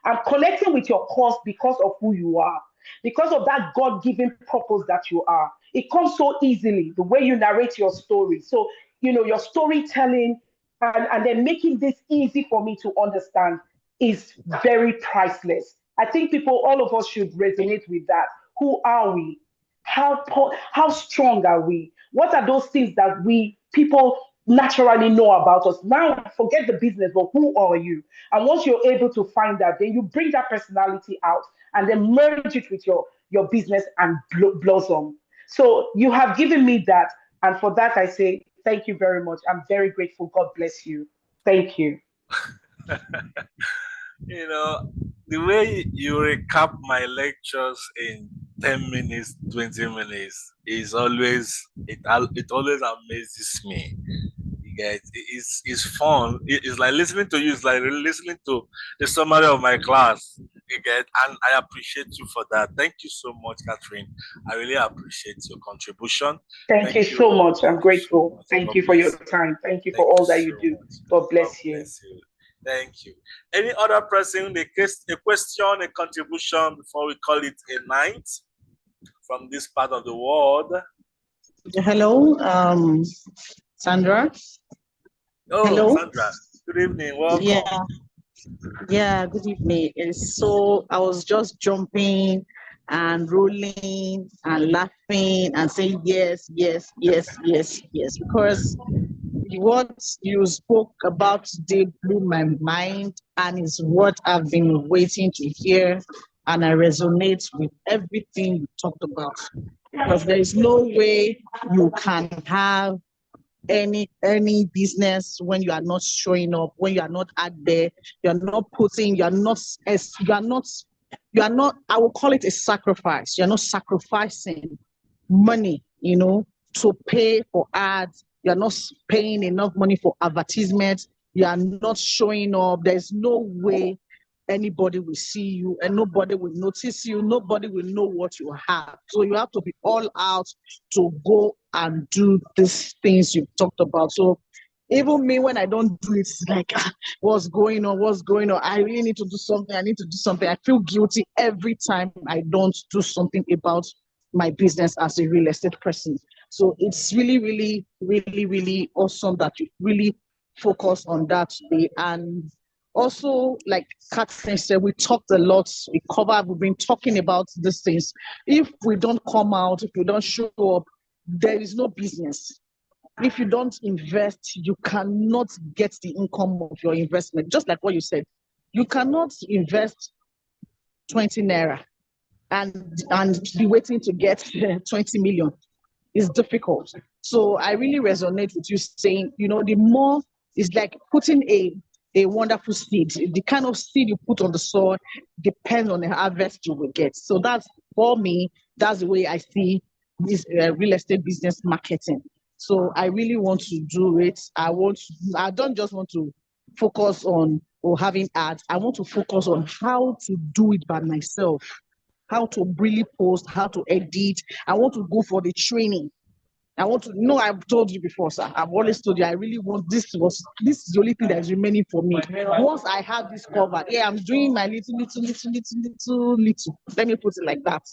I'm connecting with your course because of who you are, because of that God given purpose that you are. It comes so easily, the way you narrate your story. So, your storytelling, and then making this easy for me to understand is very priceless. I think all of us should resonate with that. Who are we? How strong are we? What are those things that we people naturally know about us? Now, forget the business, but who are you? And once you're able to find that, then you bring that personality out and then merge it with your business and blossom. So you have given me that, and for that I say thank you very much. I'm very grateful. God bless you. Thank you. You know, the way you recap my lectures in 10 minutes, 20 minutes is always, it always amazes me. You get, it's fun. It's like listening to you. It's like listening to the summary of my class. You get, and I appreciate you for that. Thank you so much, Catherine. I really appreciate your contribution. Thank you so much. I'm So grateful. much. Thank God you for your bless you. time. Thank you for Thank you all that you so do. much. God God bless you. bless you. Thank you. Any other person, a question, a contribution before we call it a night from this part of the world? Hello, Sandra. Oh, Hello. Sandra. Good evening. Welcome. Yeah. Good evening. And so I was just jumping and rolling and laughing and saying yes, yes, yes, yes, yes, because what you spoke about today blew my mind and is what I've been waiting to hear, and I resonate with everything you talked about, because there is no way you can have any business when you are not showing up, when you are not out there, you're not putting, you are not, I will call it a sacrifice. You're not sacrificing money, to pay for ads. You're not paying enough money for advertisements. You are not showing up. There's no way anybody will see you and nobody will notice you. Nobody will know what you have. So you have to be all out to go and do these things you've talked about. So even me, when I don't do it, it's like, what's going on? What's going on? I really need to do something. I need to do something. I feel guilty every time I don't do something about my business as a real estate person. So it's really, really, really, really awesome that you really focus on that today. And also, like Catherine said, we talked a lot. We've been talking about these things. If we don't come out, if we don't show up, there is no business. If you don't invest, you cannot get the income of your investment. Just like what you said, you cannot invest 20 naira and be waiting to get 20 million. It's difficult. So I really resonate with you saying, you know, the more it's like putting a wonderful seed. The kind of seed you put on the soil depends on the harvest you will get. So that's, for me, that's the way I see this real estate business marketing. So I really want to do it. I don't just want to focus on or having ads. I want to focus on how to do it by myself, how to really post, how to edit. I want to go for the training. I want to know, I've told you before, sir. I've always told you I really want this is the only thing that is remaining for me. Once I have this covered, yeah, I'm doing my little. Let me put it like that.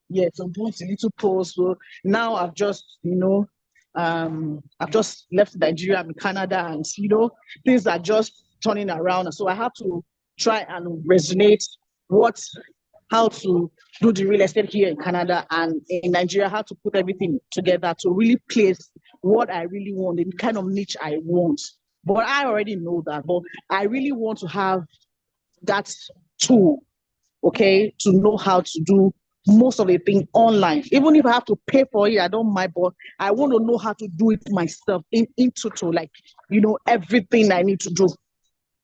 Yeah, so put a little post. So now I've just, you know, I've just left Nigeria, I'm in Canada, and you know, things are just turning around. So I have to try and resonate how to do the real estate here in Canada and in Nigeria, how to put everything together to really place what I really want, the kind of niche I want. But I already know that, but I really want to have that tool, okay, to know how to do most of the thing online. Even if I have to pay for it, I don't mind, but I want to know how to do it myself in total, like, you know, everything I need to do.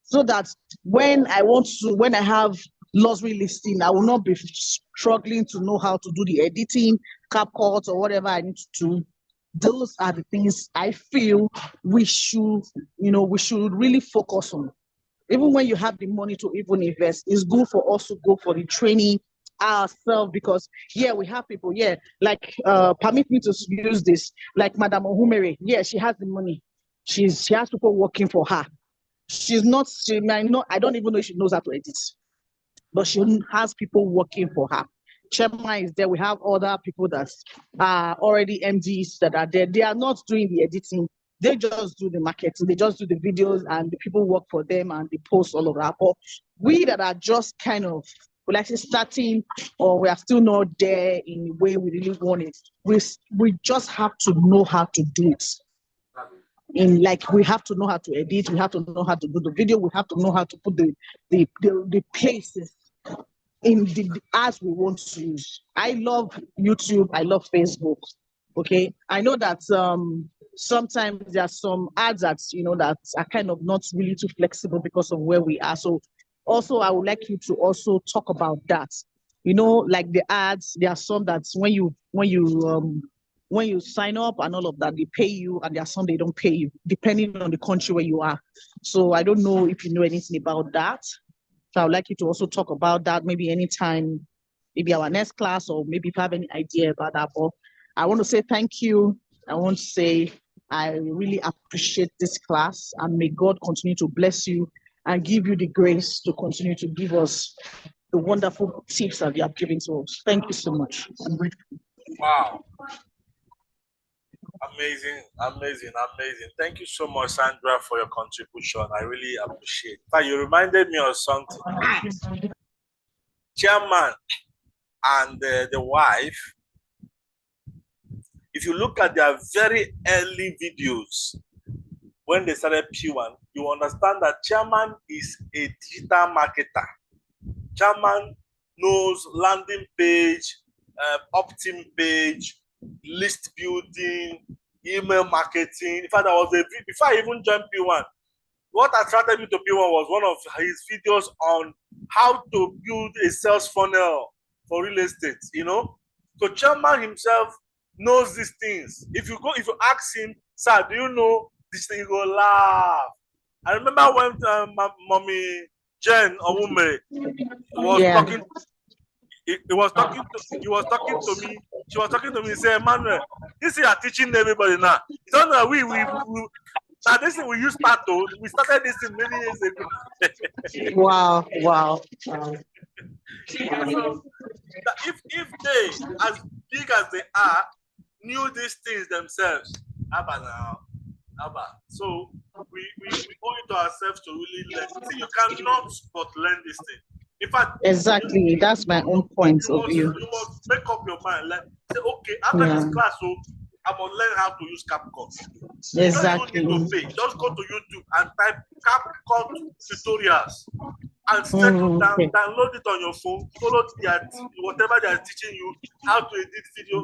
So that when I have luxury listing, I will not be struggling to know how to do the editing, CapCut, or whatever I need to do. Those are the things I feel we should really focus on. Even when you have the money to even invest, it's good for us to go for the training ourselves, because we have people, like permit me to use this, like Madame Ohumere, she has the money. She has people working for her. She might not, I don't even know if she knows how to edit, but she has people working for her. Chema is there. We have other people that are already MDs that are there. They are not doing the editing. They just do the marketing. They just do the videos, and the people work for them and they post all of that. But we that are just kind of, starting, or we are still not there in the way we really want it, we just have to know how to do it. We have to know how to edit, we have to know how to do the video, we have to know how to put the places in the ads we want to use. I love YouTube, I love Facebook. Okay, I know that sometimes there are some ads that that are kind of not really too flexible because of where we are. So also I would like you to also talk about that. Like the ads, there are some that when you sign up and all of that, they pay you, and there are some they don't pay you, depending on the country where you are. So I don't know if you know anything about that. So I would like you to also talk about that, maybe anytime, maybe our next class, or maybe if you have any idea about that. But I want to say thank you. I want to say I really appreciate this class, and may God continue to bless you and give you the grace to continue to give us the wonderful tips that you have given to us. Thank you so much. I'm grateful. Wow. Amazing. Thank you so much, Sandra, for your contribution. I really appreciate it. But you reminded me of something. Chairman and the wife, if you look at their very early videos, when they started P1, you understand that Chairman is a digital marketer. Chairman knows landing page, opt-in page, list building, email marketing. In fact, before I even joined P1, what attracted me to P1 was one of his videos on how to build a sales funnel for real estate. So Chairman himself knows these things. If you ask him, sir, do you know this thing? He go laugh. I remember when Mommy Jen Owume was talking. He was talking to me. She was talking to me. He said, Emmanuel, this is you are teaching everybody now. You don't know now this thing we used we started this thing many years ago. Wow. So if they, as big as they are, knew these things themselves, so we owe it to ourselves to really learn. See, you cannot but learn this thing. In fact, exactly, that's my own point of view. You must make up your mind. Say, okay, after this class, so I'm gonna learn how to use CapCut. Exactly. You don't need to pay. Just go to YouTube and type CapCut tutorials, and settle down, Okay. download it on your phone, follow whatever they are teaching you, how to edit video.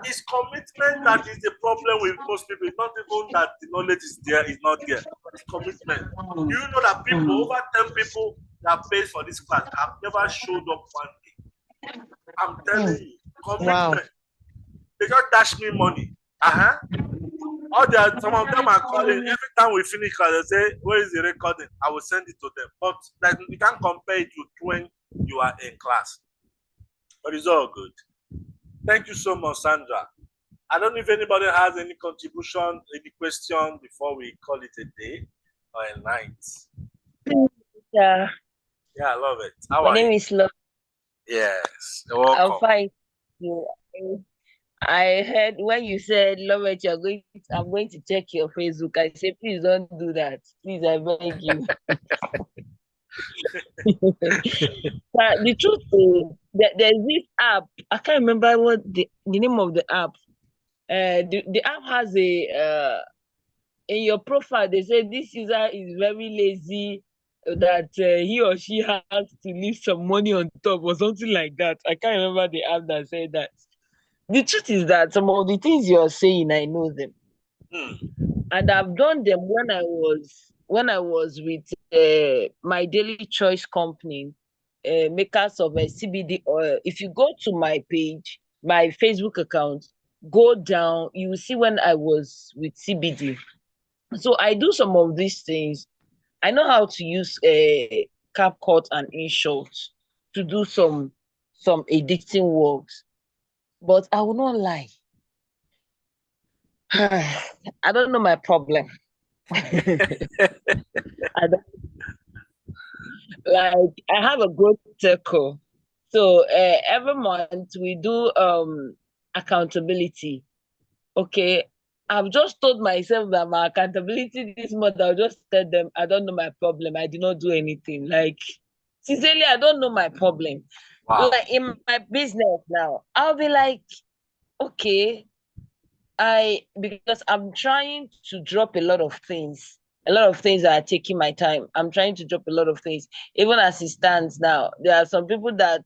It's commitment that is the problem with most people. It's not even that the knowledge is there, it's not there. It's commitment. Do you know that people, over 10 people that paid for this class have never showed up one day? I'm telling you, commitment. Wow. They just dash me money. Some of them are calling every time we finish class. They say, "Where is the recording?" I will send it to them. But like, you can't compare it with when you are in class. But it's all good. Thank you so much, Sandra. I don't know if anybody has any contribution, any question before we call it a day or a night. Yeah. Yeah, I love it. How My are name you? is Lo. Yes, you're welcome. I'm fine. I heard when you said, Lovett, I'm going to check your Facebook. I said, please don't do that. Please, I beg you. But the truth is that there's this app. I can't remember what the name of the app. The app has in your profile, they say this user is very lazy, that he or she has to leave some money on top or something like that. I can't remember the app that said that. The truth is that some of the things you're saying, I know them. And I've done them when I was with my Daily Choice company, makers of a CBD oil. If you go to my page, my Facebook account, go down, you will see when I was with CBD. So I do some of these things. I know how to use CapCut and InShot to do some editing works. But I will not lie. I don't know my problem. I have a growth circle. So every month we do accountability. Okay. I've just told myself that my accountability this month, I'll just tell them, I don't know my problem. I did not do anything. Like, sincerely, I don't know my problem. Wow. Like in my business now, I'll be like, okay, because I'm trying to drop a lot of things. A lot of things are taking my time. I'm trying to drop a lot of things. Even as it stands now, there are some people that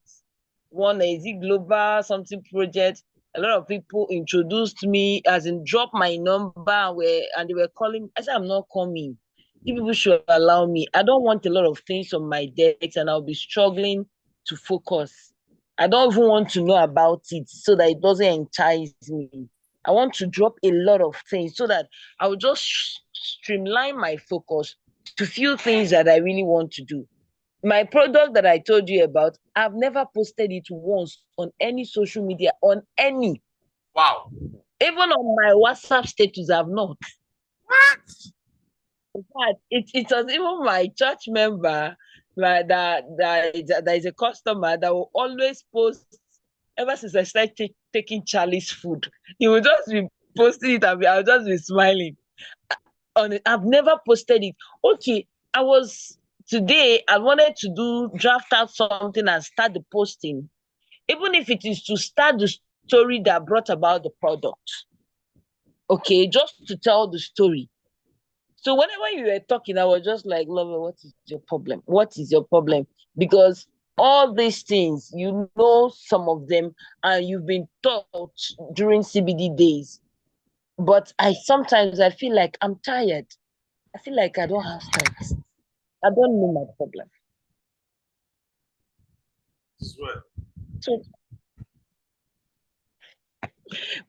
want a Z Global something project. A lot of people introduced me, as in drop my number, and they were calling. I said, I'm not coming. You people should allow me. I don't want a lot of things on my desk, and I'll be struggling to focus. I don't even want to know about it so that it doesn't entice me. I want to drop a lot of things so that I will just streamline my focus to few things that I really want to do. My product that I told you about, I've never posted it once on any social media, on any. Wow. Even on my WhatsApp status, I've not. What? In fact, it was even my church member that is a customer that will always post, ever since I started taking Charlie's food. He will just be posting it and I'll just be smiling. On it. I've never posted it. Okay, today I wanted to draft out something and start the posting, even if it is to start the story that brought about the product. Okay, just to tell the story. So whenever you were talking, I was just like, Lover, what is your problem? What is your problem? Because all these things, you know some of them, and you've been taught during CBD days. But sometimes I feel like I'm tired. I feel like I don't have strength. I don't know my problem. Swear. So,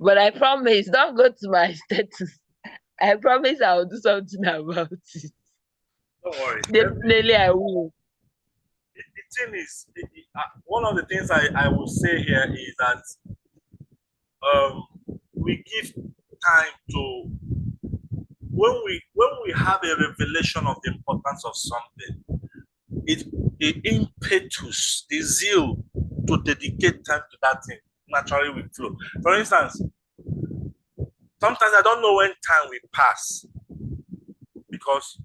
but I promise, don't go to my status. I promise I will do something about it. Don't worry. Definitely I will. The thing is, one of the things I will say here is that we give time to when we have a revelation of the importance of something, the impetus, the zeal to dedicate time to that thing naturally will flow. For instance, sometimes I don't know when time will pass because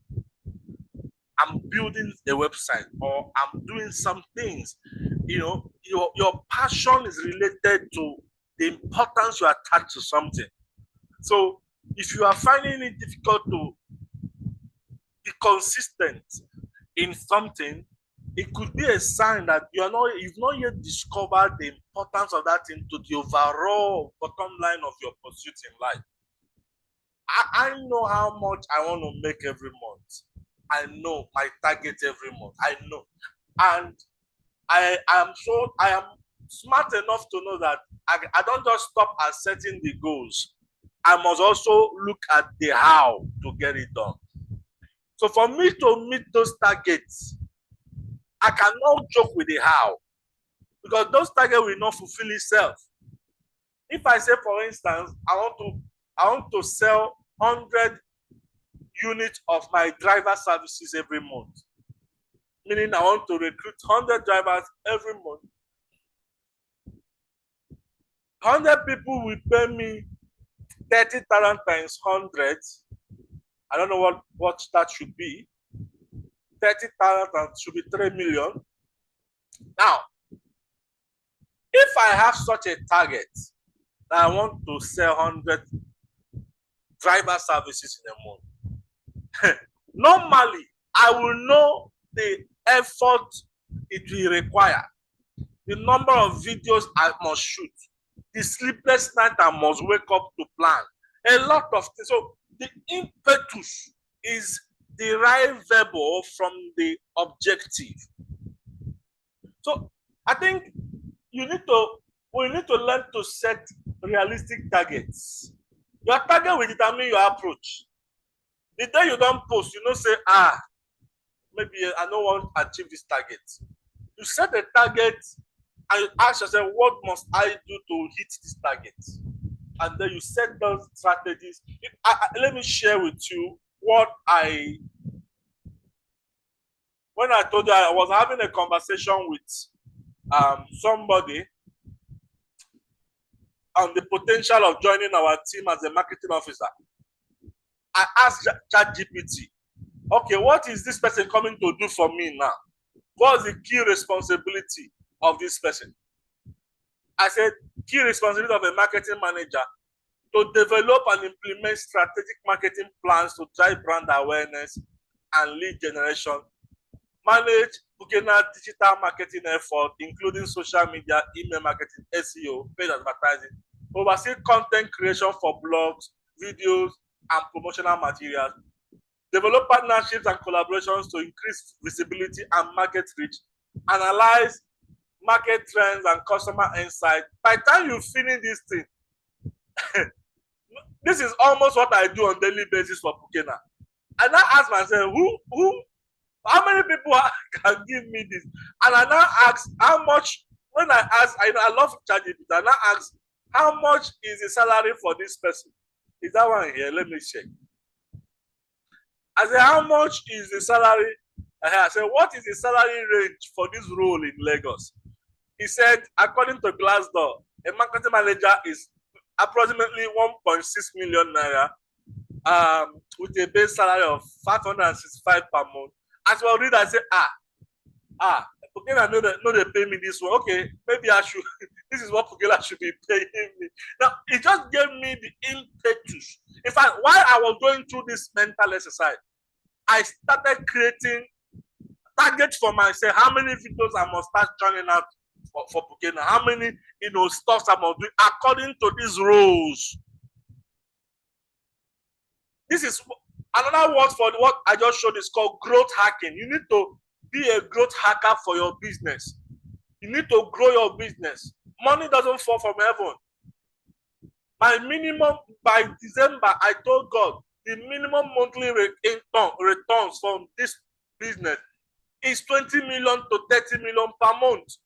I'm building a website or I'm doing some things. You know, your passion is related to the importance you attach to something. So if you are finding it difficult to be consistent in something, it could be a sign that you've not yet discovered the importance of that thing to the overall bottom line of your pursuit in life. I know how much I want to make every month. I know my target every month. I know. And I am smart enough to know that I don't just stop at setting the goals. I must also look at the how to get it done. So for me to meet those targets, I cannot joke with the how, because those targets will not fulfill itself. If I say, for instance, I want to sell 100 units of my driver services every month, meaning I want to recruit 100 drivers every month. 100 people will pay me 30,000 times 100. I don't know what that should be. 30,000 should be 3 million. Now, if I have such a target that I want to sell 100 driver services in a month, normally I will know the effort it will require, the number of videos I must shoot, the sleepless night I must wake up to plan, a lot of things. So the impetus is derivable from the objective. So I think we need to learn to set realistic targets. Your target will determine your approach. The day you don't post, you don't say, maybe I don't want to achieve this target. You set a target and you ask yourself, what must I do to hit this target? And then you set those strategies. Let me share with you what when I told you I was having a conversation with somebody on the potential of joining our team as a marketing officer. I asked ChatGPT, okay, what is this person coming to do for me now? What is the key responsibility of this person? I said, key responsibility of a marketing manager to develop and implement strategic marketing plans to drive brand awareness and lead generation, manage Pukena digital marketing effort, including social media, email marketing, SEO, paid advertising, oversee content creation for blogs, videos, and promotional materials, develop partnerships and collaborations to increase visibility and market reach, analyze market trends and customer insight. By the time you finish this thing, this is almost what I do on a daily basis for Pukena. And I ask myself, how many people can give me this? And I now ask how much, when I ask, I love charging it, I now ask, how much is the salary for this person? Is that one here? Let me check. I said, how much is the salary? I said, what is the salary range for this role in Lagos? He said, according to Glassdoor, a marketing manager is approximately 1.6 million naira with a base salary of 565 per month. As well, read, I said, Pukena know they pay me this one. Okay, maybe I should. This is what Pukena should be paying me. Now, it just gave me the impetus. In fact, while I was going through this mental exercise, I started creating targets for myself. How many videos I must start churning out for Pukena? How many stuff I must do according to these roles? This is another word for what I just showed is called growth hacking. You need to be a growth hacker for your business. You need to grow your business. Money doesn't fall from heaven. My minimum, by December, I told God, the minimum monthly returns from this business is 20 million to 30 million per month.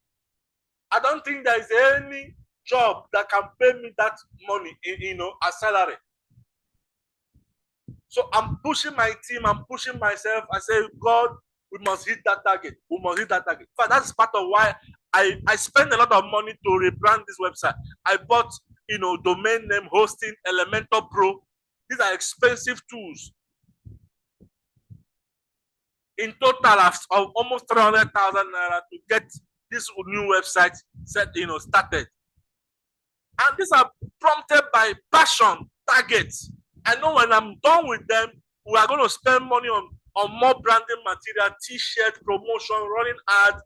I don't think there is any job that can pay me that money, as salary. So I'm pushing my team, I'm pushing myself. I say, God, we must hit that target. We must hit that target. In fact, that's part of why I spend a lot of money to rebrand this website. I bought, domain name, hosting, Elementor Pro. These are expensive tools. In total, of almost 300,000 naira to get this new website started. And these are prompted by passion, targets. I know when I'm done with them, we are going to spend money on on more branding material, t-shirt, promotion, running ads,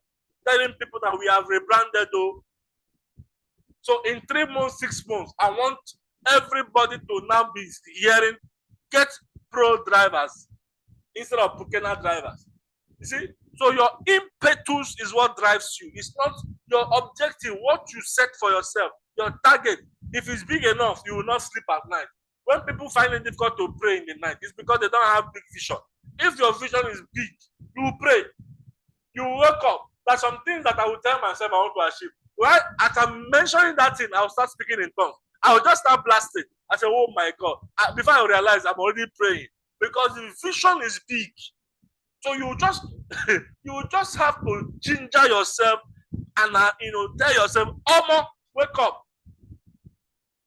telling people that we have rebranded. So in 3 months, 6 months, I want everybody to now be hearing, get pro drivers instead of Pukena drivers. You see? So your impetus is what drives you. It's not your objective, what you set for yourself, your target. If it's big enough, you will not sleep at night. When people find it difficult to pray in the night, it's because they don't have big vision. If your vision is big, you will pray. You will wake up. There's some things that I will tell myself I want to achieve. Well, as I'm mentioning that thing, I'll start speaking in tongues. I will just start blasting. I say, oh my God. Before I realize I'm already praying. Because the vision is big. So you just have to ginger yourself and tell yourself, Omo, wake up.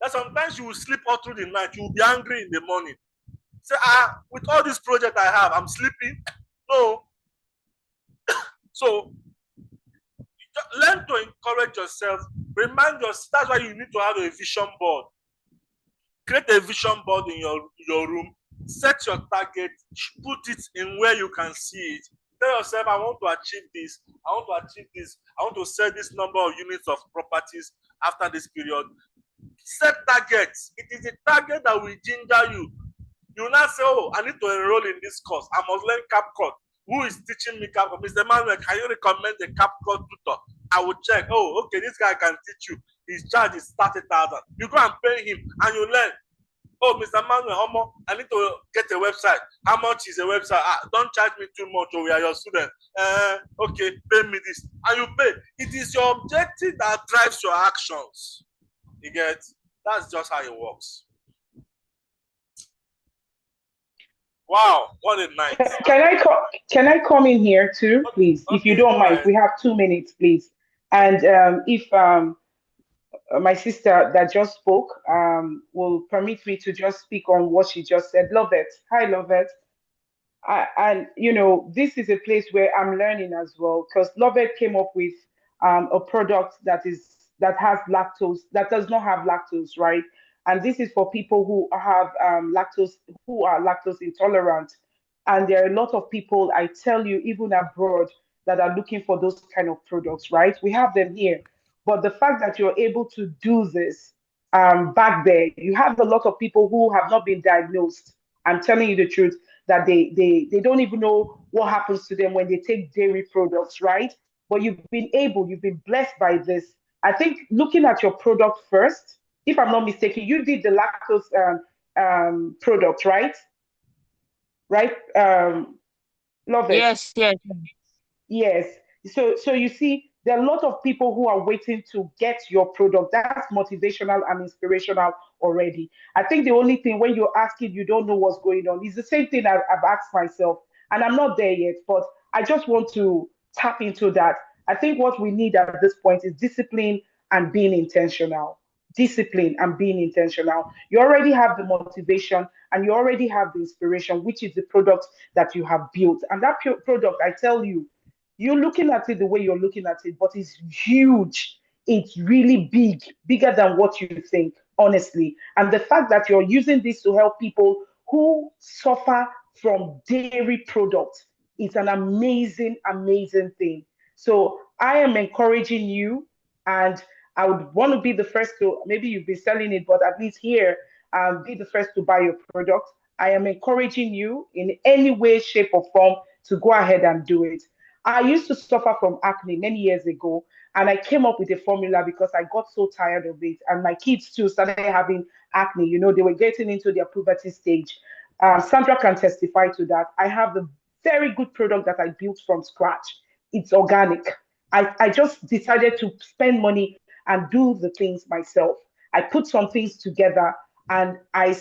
That sometimes you will sleep all through the night. You will be angry in the morning. Say, with all this project I have, I'm sleeping. No. So learn to encourage yourself. Remind yourself. That's why you need to have a vision board. Create a vision board in your room. Set your target. Put it in where you can see it. Tell yourself, I want to achieve this. I want to achieve this. I want to sell this number of units of properties after this period. Set targets. It is a target that will ginger you. You will not say, oh, I need to enroll in this course. I must learn CapCut. Who is teaching me CapCut? Mr. Manuel, can you recommend a CapCut tutor? I will check. Oh, okay, this guy can teach you. His charge is 30,000. You go and pay him and you learn. Oh, Mr. Manuel, I need to get a website. How much is a website? Don't charge me too much. Oh, we are your student. Okay, pay me this. And you pay. It is your objective that drives your actions. You get? That's just how it works. Wow, what a night. Can I come in here too, please? Okay, if you don't mind, we have 2 minutes, please. And if my sister that just spoke will permit me to just speak on what she just said. Lovette. Hi, Lovette. And this is a place where I'm learning as well, because Lovette came up with a product that has lactose, that does not have lactose, right? And this is for people who have who are lactose intolerant. And there are a lot of people, I tell you, even abroad, that are looking for those kind of products, right? We have them here. But the fact that you're able to do this back there, you have a lot of people who have not been diagnosed. I'm telling you the truth, that they don't even know what happens to them when they take dairy products, right? But you've been blessed by this. I think looking at your product first, if I'm not mistaken, you did the lactose product, right? Right? Love it. Yes. Yes. So you see, there are a lot of people who are waiting to get your product. That's motivational and inspirational already. I think the only thing when you're asking, you don't know what's going on. It's the same thing I've asked myself, and I'm not there yet, but I just want to tap into that. I think what we need at this point is discipline and being intentional. Discipline and being intentional. You already have the motivation and you already have the inspiration, which is the product that you have built. And that product, I tell you, you're looking at it the way you're looking at it, but it's huge. It's really big, bigger than what you think, honestly. And the fact that you're using this to help people who suffer from dairy products is an amazing, amazing thing. So I am encouraging you, and I would want to be the first to, maybe you've been selling it, but at least here, be the first to buy your product. I am encouraging you in any way, shape, or form to go ahead and do it. I used to suffer from acne many years ago, and I came up with a formula because I got so tired of it. And my kids too started having acne. They were getting into their puberty stage. Sandra can testify to that. I have a very good product that I built from scratch. It's organic. I just decided to spend money and do the things myself. I put some things together, and I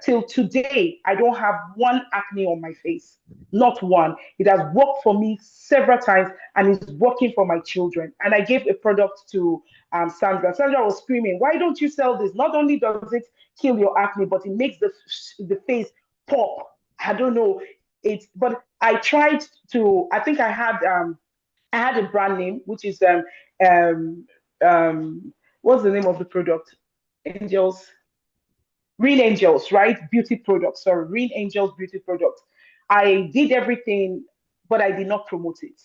till today, I don't have one acne on my face, not one. It has worked for me several times, and it's working for my children. And I gave a product to Sandra. Sandra was screaming, "Why don't you sell this? Not only does it kill your acne, but it makes the face pop." I don't know. But I tried to. I think I had a brand name, which is what's the name of the product? Angels. Real Angels, right? Beauty products. Sorry, Real Angels beauty products. I did everything, but I did not promote it.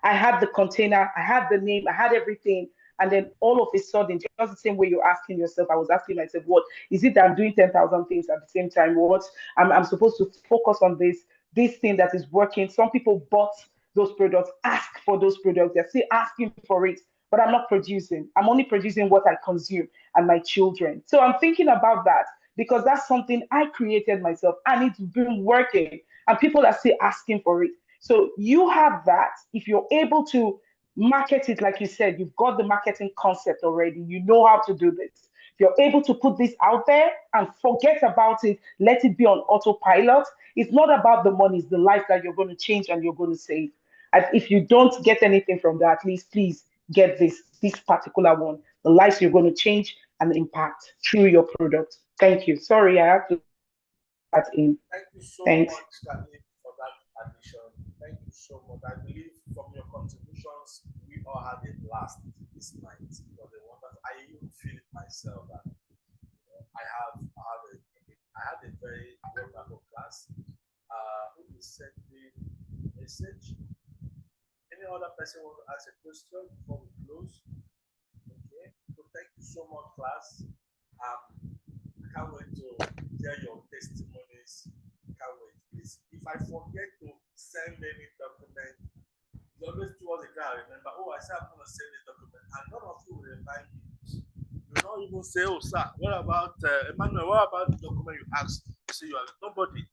I had the container, I had the name, I had everything. And then all of a sudden, just the same way you're asking yourself, I was asking myself, what is it that I'm doing 10,000 things at the same time? What I'm supposed to focus on this thing that is working. Some people bought those products, ask for those products, they're still asking for it, but I'm not producing. I'm only producing what I consume and my children. So I'm thinking about that because that's something I created myself and it's been working and people are still asking for it. So you have that. If you're able to market it, like you said, you've got the marketing concept already, you know how to do this. If you're able to put this out there and forget about it, let it be on autopilot. It's not about the money, it's the life that you're going to change and you're going to save. And if you don't get anything from that, at least please get this particular one, the lives you're going to change and impact through your product. Thank you. Sorry, I have to add in. Thank you so Thanks. much, Khalid, for that addition. Thank you so much. I believe from your contributions, we all had a blast this night. Because I even feel it myself that I had a very wonderful class. Who is sent the message? Any other person want to ask a question before we close? Okay. So thank you so much, class. I can't wait to hear your testimonies. Can't wait. Please, if I forget to send any document, you always towards the guy, remember, oh, I said I'm going to send a document, and none of you will remind me. You don't even say, oh, sir, what about Emmanuel? What about the document you asked? You say you are nobody.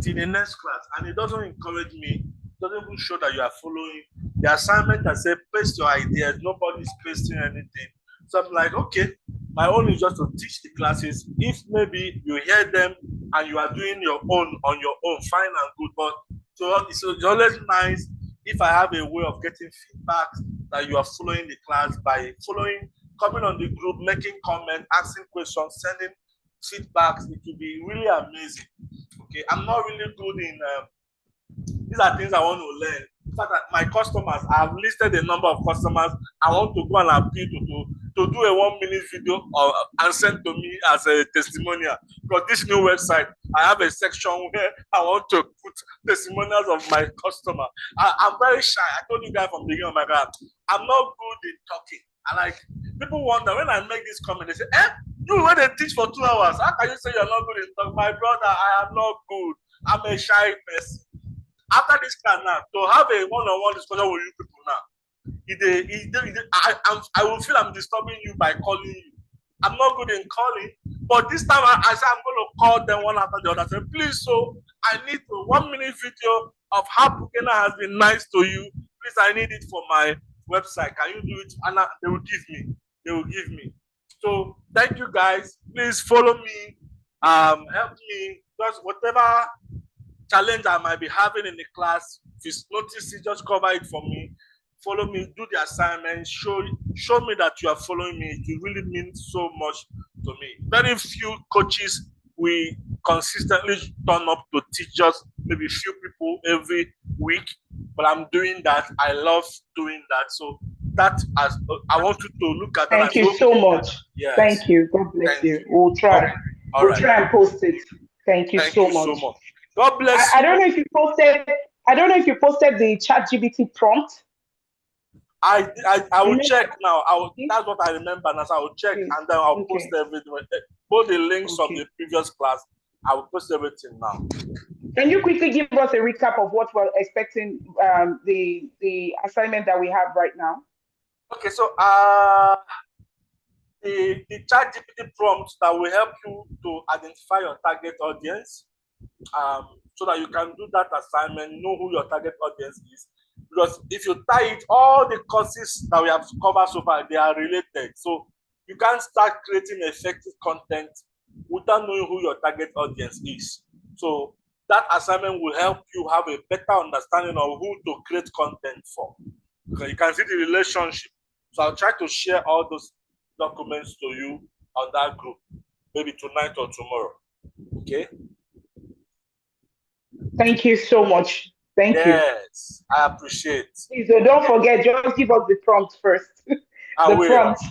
Till the next class, and it doesn't encourage me. It doesn't even show that you are following the assignment. I say paste your ideas. Nobody is pasting anything. So I'm like, okay, my own is just to teach the classes. If maybe you hear them and you are doing your own on your own, fine and good. But so it's always nice if I have a way of getting feedback that you are following the class by following, coming on the group, making comments, asking questions, sending feedbacks. It will be really amazing. Okay, I'm not really good in these are things I want to learn. In fact, my customers, I have listed a number of customers I want to go and appeal to do a 1-minute video and send to me as a testimonial. Because this new website, I have a section where I want to put testimonials of my customer. I'm very shy. I told you guys from the beginning of my God, I'm not good in talking. And like people wonder when I make this comment, they say, you when they teach for 2 hours, how can you say you're not good in talking? My brother, I am not good. I'm a shy person. After this class now, to have a one-on-one discussion with you people now, I will feel I'm disturbing you by calling you. I'm not good in calling, but this time I said I'm going to call them one after the other. I said, please, so I need a 1-minute video of how Bukena has been nice to you. Please, I need it for my website. Can you do it? And they will give me. They will give me. So thank you guys. Please follow me. Help me. Just whatever challenge I might be having in the class, if you notice it, just cover it for me. Follow me, do the assignment, show me that you are following me. It really means so much to me. Very few coaches we consistently turn up to teach us, maybe few people every week, but I'm doing that. I love doing that. So that as I want you to look at that. Thank you so much. Yes. Thank you. God bless you. We'll try. Okay. We'll try and post it. Thank you so much. God bless you. I don't know if you posted. I don't know if you posted the ChatGPT prompt. I will check now. That's what I remember now. So I will check and then I'll post everything. Both the links from the previous class. I will post everything now. Can you quickly give us a recap of what we're expecting? The assignment that we have right now. Okay, so the ChatGPT prompt that will help you to identify your target audience, so that you can do that assignment, know who your target audience is. Because if you tie it, all the courses that we have covered so far, they are related. So you can't start creating effective content without knowing who your target audience is. So that assignment will help you have a better understanding of who to create content for. Okay, you can see the relationship. So I'll try to share all those documents to you on that group, maybe tonight or tomorrow. Okay? Thank you so much. Thank you. Yes, I appreciate. Please, so don't forget, just give us the prompt first. I will. Prompt.